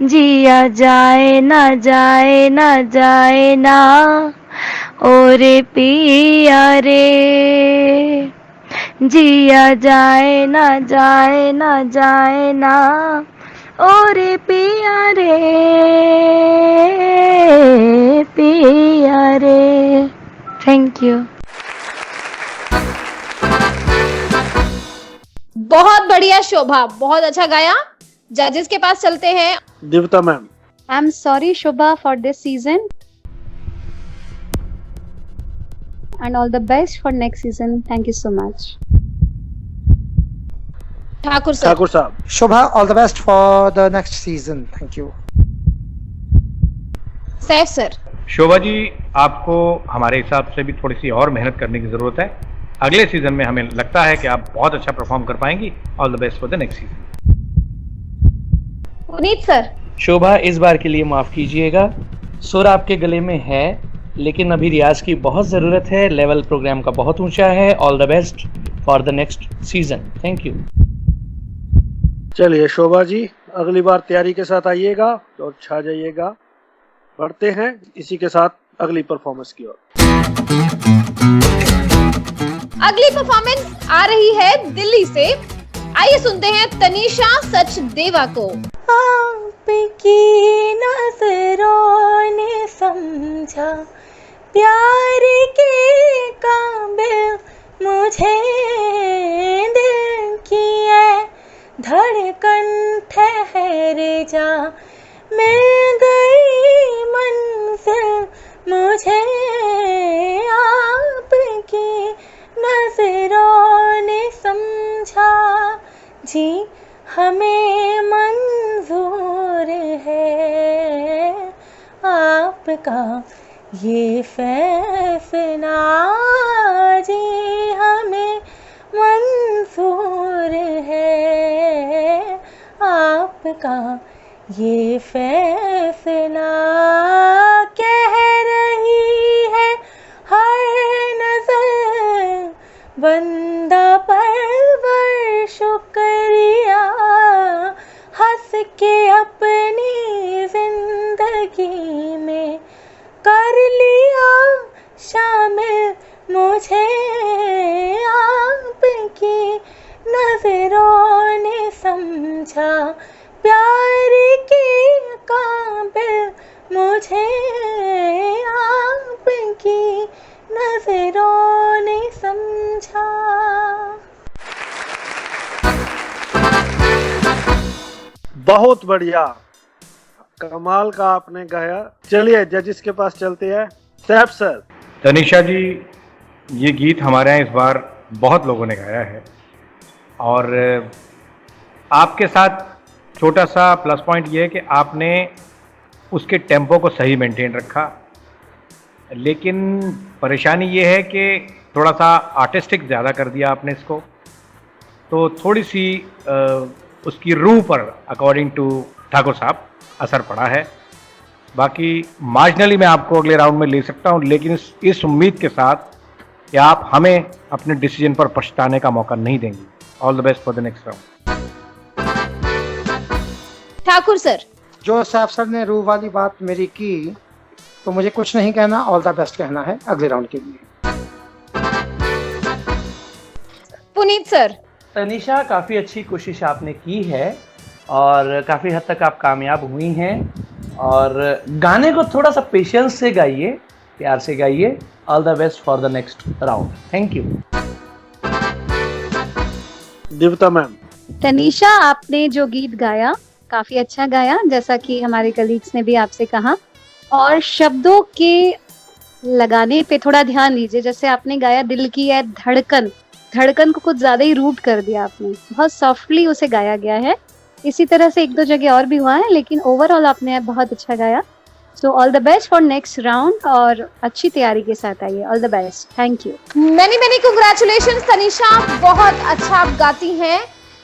जिया जाए ना जाए ना जाए ना और पिया रे, जिया जाए ना जाए ना जाए ना और पिया रे, पिया रे। Thank you. बहुत बढ़िया शोभा, बहुत अच्छा गाया। जजेस के पास चलते हैं। दिव्यता ma'am. I'm sorry Shobha for this season and all the best for next season. Thank you so much. Thakur sir. Thakur साहब। Shobha, all the best for the next season. Thank you. Saif sir. Shobha ji, आपको हमारे हिसाब से भी थोड़ी सी और मेहनत करने की ज़रूरत है। अगले सीजन में हमें लगता है कि आप बहुत अच्छा परफॉर्म कर पाएंगी। All the best for the next season. Puneet sir. Shobha, इस बार के लिए माफ कीजिएगा, सुर आपके गले में है लेकिन अभी रियाज की बहुत ज़रूरत है। लेवल प्रोग्राम का बहुत ऊंचा है। All the best for the next season. Thank you. चलिए शोभा जी, अगली बार तैयारी के साथ आइएगा और छा जाइएगा। बढ़ते हैं इसी के साथ अगली परफॉर्मेंस की ओर। अगली परफॉर्मेंस आ रही है दिल्ली से। आइए सुनते हैं तनीषा सचदेवा को। आपकी नजरों ने समझा प्यार के काबिल मुझे, दिल की है धड़कन ठहर जा, मिल गई मंजिल मुझे, आपकी नजरों ने समझा, जी हमें मंजूर है आपका ये फैसला, जी हमें मंजूर है आपका ये फैसला, कह रही है हर नजर बंदा परवर शुक्रिया, हंस के अपनी जिंदगी में कर लिया शामिल मुझे, आपकी नजरों ने समझा प्यार के काबिल मुझे, आपकी नजरों ने समझा। बहुत बढ़िया, कमाल का आपने गाया। चलिए जजिस के पास चलते हैं। सैफ सर। तनीषा जी, ये गीत हमारे यहाँ इस बार बहुत लोगों ने गाया है और आपके साथ छोटा सा प्लस पॉइंट ये है कि आपने उसके टेम्पो को सही मेंटेन रखा, लेकिन परेशानी ये है कि थोड़ा सा आर्टिस्टिक ज़्यादा कर दिया आपने इसको, तो थोड़ी सी उसकी रूह पर अकॉर्डिंग टू ठाकुर साहब असर पड़ा है। बाकी मार्जिनली मैं आपको अगले राउंड में ले सकता हूं, लेकिन इस उम्मीद के साथ कि आप हमें अपने डिसीजन पर पछताने का मौका नहीं देंगे। All the best for the next round. Thakur sir, जो सैफ सर ने रूह वाली बात मेरी की, तो मुझे कुछ नहीं कहना, ऑल द बेस्ट कहना है अगले राउंड के लिए। पुनीत सर। तनिषा, काफ़ी अच्छी कोशिश आपने की है और काफ़ी हद तक आप कामयाब हुई हैं, और गाने को थोड़ा सा पेशेंस से गाइए, प्यार से गाइए। All the best for the next round. Thank you. Divyata ma'am. Tanisha, आपने जो गीत गाया काफी अच्छा गाया, जैसा कि हमारे कलीग्स ने भी आपसे कहा, और शब्दों के लगाने पे थोड़ा ध्यान दीजिए। जैसे आपने गाया दिल की है धड़कन, धड़कन को कुछ ज्यादा ही रूट कर दिया आपने, बहुत सॉफ्टली उसे गाया गया है। इसी तरह से एक दो जगह और भी हुआ है, लेकिन ओवरऑल आपने बहुत अच्छा गाया। सो all the best for next round, और अच्छी तैयारी के साथ आइए। All the best, thank you. Many congratulation Tanisha, बहुत अच्छा आप गाती हैं,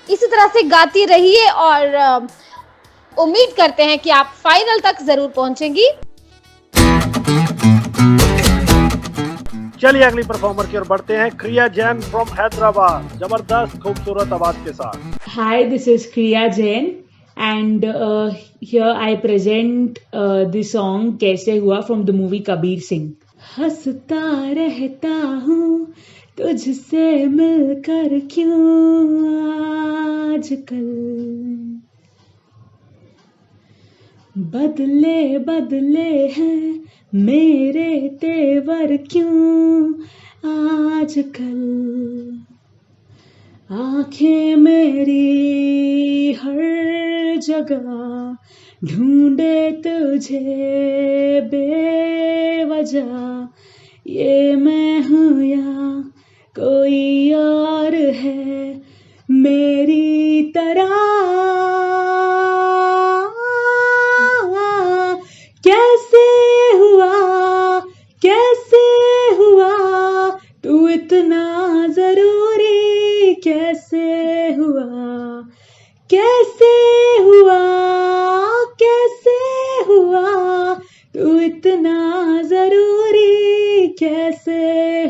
इसी तरह से गाती रहिए और उम्मीद करते हैं कि आप फाइनल तक जरूर पहुंचेंगी। चलिए अगली परफॉर्मर की ओर बढ़ते हैं। क्रिया जैन फ्रॉम हैदराबाद, जबरदस्त खूबसूरत आवाज के साथ। Hi, this is Kriya Jain and here I present the song कैसे हुआ from the movie Kabir Singh. हंसता रहता हूँ तुझसे मिलकर क्यों आजकल, बदले बदले हैं मेरे तेवर क्यों आजकल, आंखें मेरी हर जगह ढूंढे तुझे बेवजह, ये मैं हूँ या कोई और है मेरी तरह, कैसे हुआ तू इतना जरूरी, कैसे हुआ तू इतना जरूरी, कैसे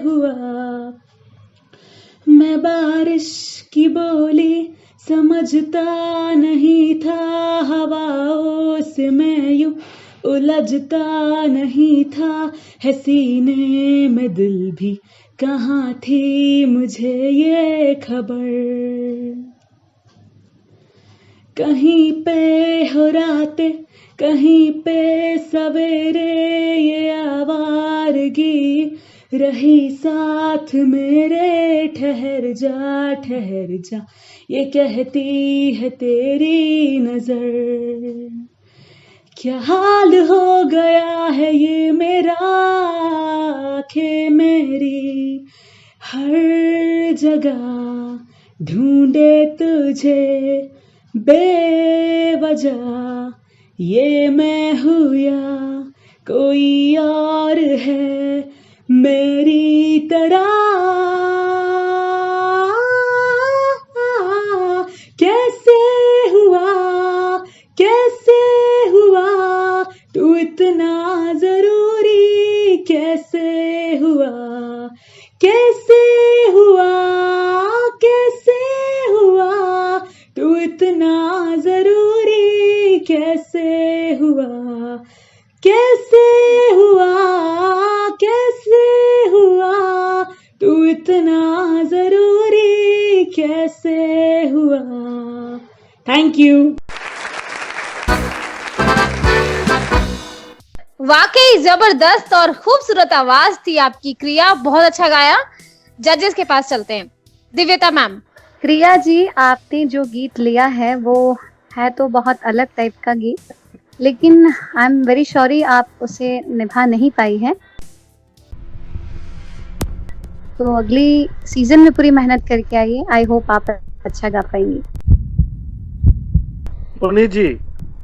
हुआ। मैं बारिश की बोली समझता नहीं था, हवाओं से मैं यूं उलझता नहीं था, है सीने में दिल भी कहाँ थी मुझे ये खबर, कहीं पे हो रातें कहीं पे सवेरे, ये आवारगी रही साथ मेरे, ठहर जा ये कहती है तेरी नजर, क्या हाल हो गया है ये मेरा, आँखें मेरी हर जगह ढूंढे तुझे बेवजह, ये मैं हूँ या कोई और है मेरी तरह, कैसे हुआ तू इतना जरूरी, कैसे हुआ तू इतना जरूरी, कैसे हुआ तू इतना जरूरी, कैसे हुआ। Thank you. वाकई जबरदस्त और खूबसूरत आवाज थी आपकी क्रिया, बहुत अच्छा गाया। जजेस के पास चलते हैं। दिव्यता मैम। क्रिया जी, आपने जो गीत लिया है वो है तो बहुत अलग टाइप का गीत, लेकिन आई एम वेरी सॉरी आप उसे निभा नहीं पाई है, तो अगली सीजन में पूरी मेहनत करके आइए। आई होप आप अच्छा गा पाएंगी। पुनीत जी।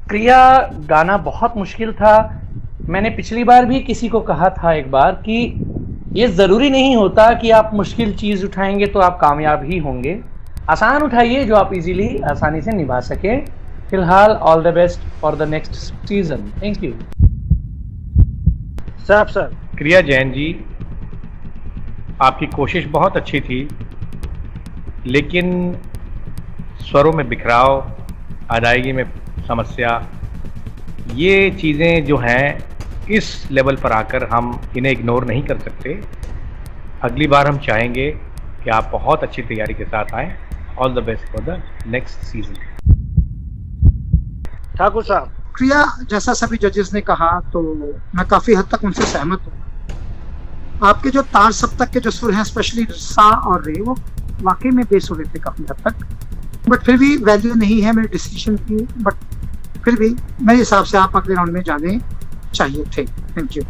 क्रिया, गाना बहुत मुश्किल था। मैंने पिछली बार भी किसी को कहा था एक बार कि ये ज़रूरी नहीं होता कि आप मुश्किल चीज़ उठाएंगे तो आप कामयाब ही होंगे। आसान उठाइए जो आप इजीली आसानी से निभा सकें। फिलहाल all the best for the next season. Thank you. Sir क्रिया जैन जी, आपकी कोशिश बहुत अच्छी थी, लेकिन स्वरों में बिखराव, अदायगी में समस्या, ये चीज़ें जो हैं इस लेवल पर आकर हम इन्हें इग्नोर नहीं कर सकते। अगली बार हम चाहेंगे कि आप बहुत अच्छी तैयारी के साथ आएँ। All the best for the next season. Thakur साहब, क्रिया, जैसा सभी जजेस ने कहा तो मैं काफी हद तक उनसे सहमत हूँ। आपके जो तार सप्तक के जो सुर हैं, स्पेशली सा और रे, वो वाकई में बेसुरे थे काफी हद तक, बट फिर भी वैल्यू नहीं है मेरे डिसीजन की। बट फिर भी मेरे हिसाब से आप अगले राउंड में जाने चाहिए थे। Thank you.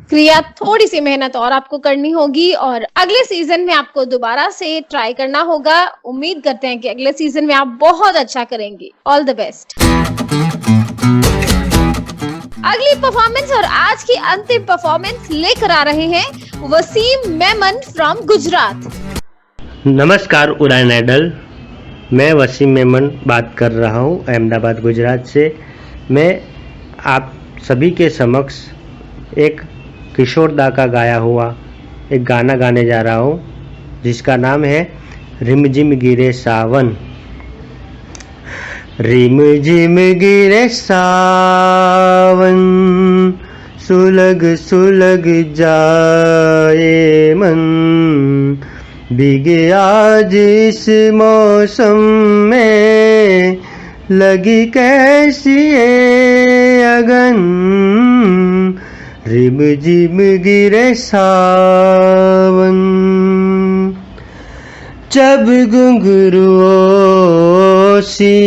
क्रिया, थोड़ी सी मेहनत और आपको करनी होगी और अगले सीजन में आपको दोबारा से ट्राई करना होगा। उम्मीद करते हैं कि अगले सीजन में आप बहुत अच्छा करेंगे। All the best. अगली परफॉर्मेंस और आज की अंतिम परफॉर्मेंस लेकर आ रहे हैं वसीम मेमन फ्रॉम गुजरात। नमस्कार उड़ान आइडल, मैं वसीम मेमन बात कर रहा हूँ अहमदाबाद गुजरात से। मैं आप सभी के समक्ष एक किशोर दा का गाया हुआ एक गाना गाने जा रहा हूँ जिसका नाम है रिमझिम गिरे सावन। रिमझिम गिरे सावन, सुलग सुलग जाए मन, भीगे आज इस मौसम में, लगी कैसी है अगन, रिमझिम गिरे सावन। जब घुंघरुओं सी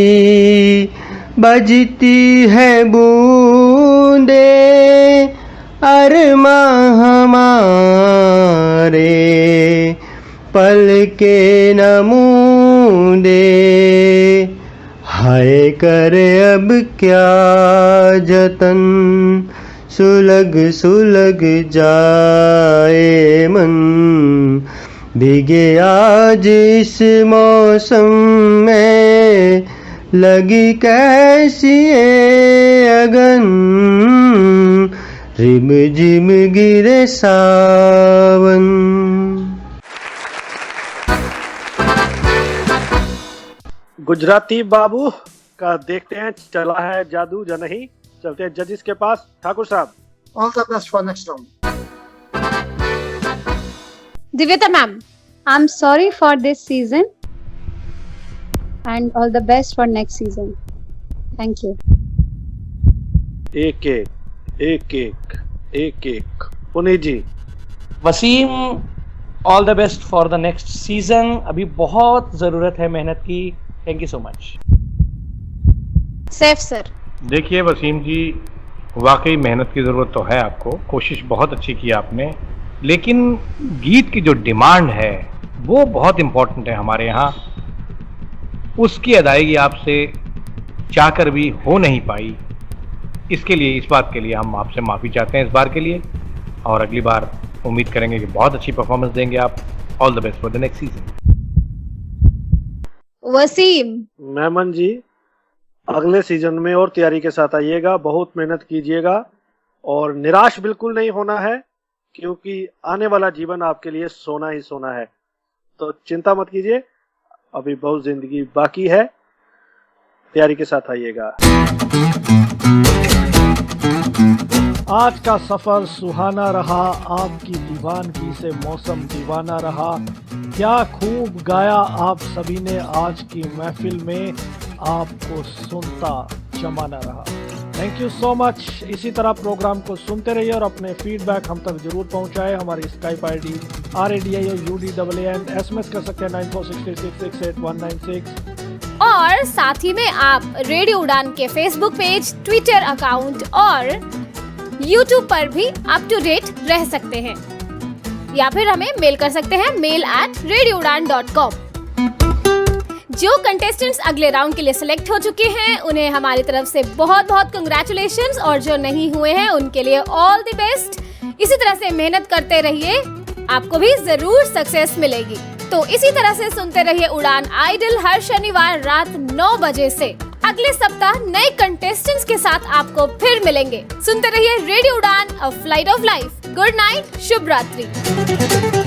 बजती है बूंदे, अरमा हमारे पल के नमूदे, हाय करे अब क्या जतन, सुलग सुलग जाए मन, भीगे आज इस मौसम में, लगी कैसी है अगन, रिमझिम गिरे सावन। गुजराती बाबू का देखते हैं चला है जादू या नहीं। चलते हैं जजेस के पास। Thakur Sahab, all the best for next round. Divyata ma'am, I am sorry for this season and all the best for next season. Thank you. एक एक Puneet ji. Wasim, all the best for the next season. अभी बहुत जरूरत है मेहनत की। Thank you so much. Saif sir. देखिए वसीम जी, वाकई मेहनत की ज़रूरत तो है आपको, कोशिश बहुत अच्छी की आपने, लेकिन गीत की जो डिमांड है वो बहुत इम्पोर्टेंट है हमारे यहाँ। उसकी अदायगी आपसे चाहकर भी हो नहीं पाई। इसके लिए, इस बात के लिए हम आपसे माफ़ी चाहते हैं इस बार के लिए, और अगली बार उम्मीद करेंगे कि बहुत अच्छी परफॉर्मेंस देंगे आप। All the best for the next season. Wasim Memon ji, अगले सीजन में और तैयारी के साथ आइएगा, बहुत मेहनत कीजिएगा और निराश बिल्कुल नहीं होना है, क्योंकि आने वाला जीवन आपके लिए सोना ही सोना है। तो चिंता मत कीजिए, अभी बहुत जिंदगी बाकी है, तैयारी के साथ आइएगा। आज का सफर सुहाना रहा, आपकी दीवानगी से मौसम दीवाना रहा। क्या खूब गाया आप सभी ने आज की महफिल में, आपको सुनता जमाना रहा। Thank you so much. इसी तरह प्रोग्राम को सुनते रहिए और अपने फीडबैक हम तक जरूर पहुंचाएं। हमारी स्काइप आईडी RADIOUDAN, SMS कर सकते हैं 9463668196। और साथ ही में आप रेडियो उड़ान के फेसबुक पेज, ट्विटर अकाउंट और यूट्यूब पर भी अप टू डेट रह सकते हैं, या फिर हमें मेल कर सकते हैं mail@radioudan.com। जो कंटेस्टेंट्स अगले राउंड के लिए सिलेक्ट हो चुके हैं उन्हें हमारी तरफ से बहुत बहुत कंग्रेचुलेशंस, और जो नहीं हुए हैं उनके लिए ऑल द बेस्ट। इसी तरह से मेहनत करते रहिए, आपको भी जरूर सक्सेस मिलेगी। तो इसी तरह से सुनते रहिए उड़ान आइडल हर शनिवार रात 9 बजे से। अगले सप्ताह नए कंटेस्टेंट्स के साथ आपको फिर मिलेंगे। सुनते रहिए radio Udaan, a flight of life. Good night, शुभ रात्रि।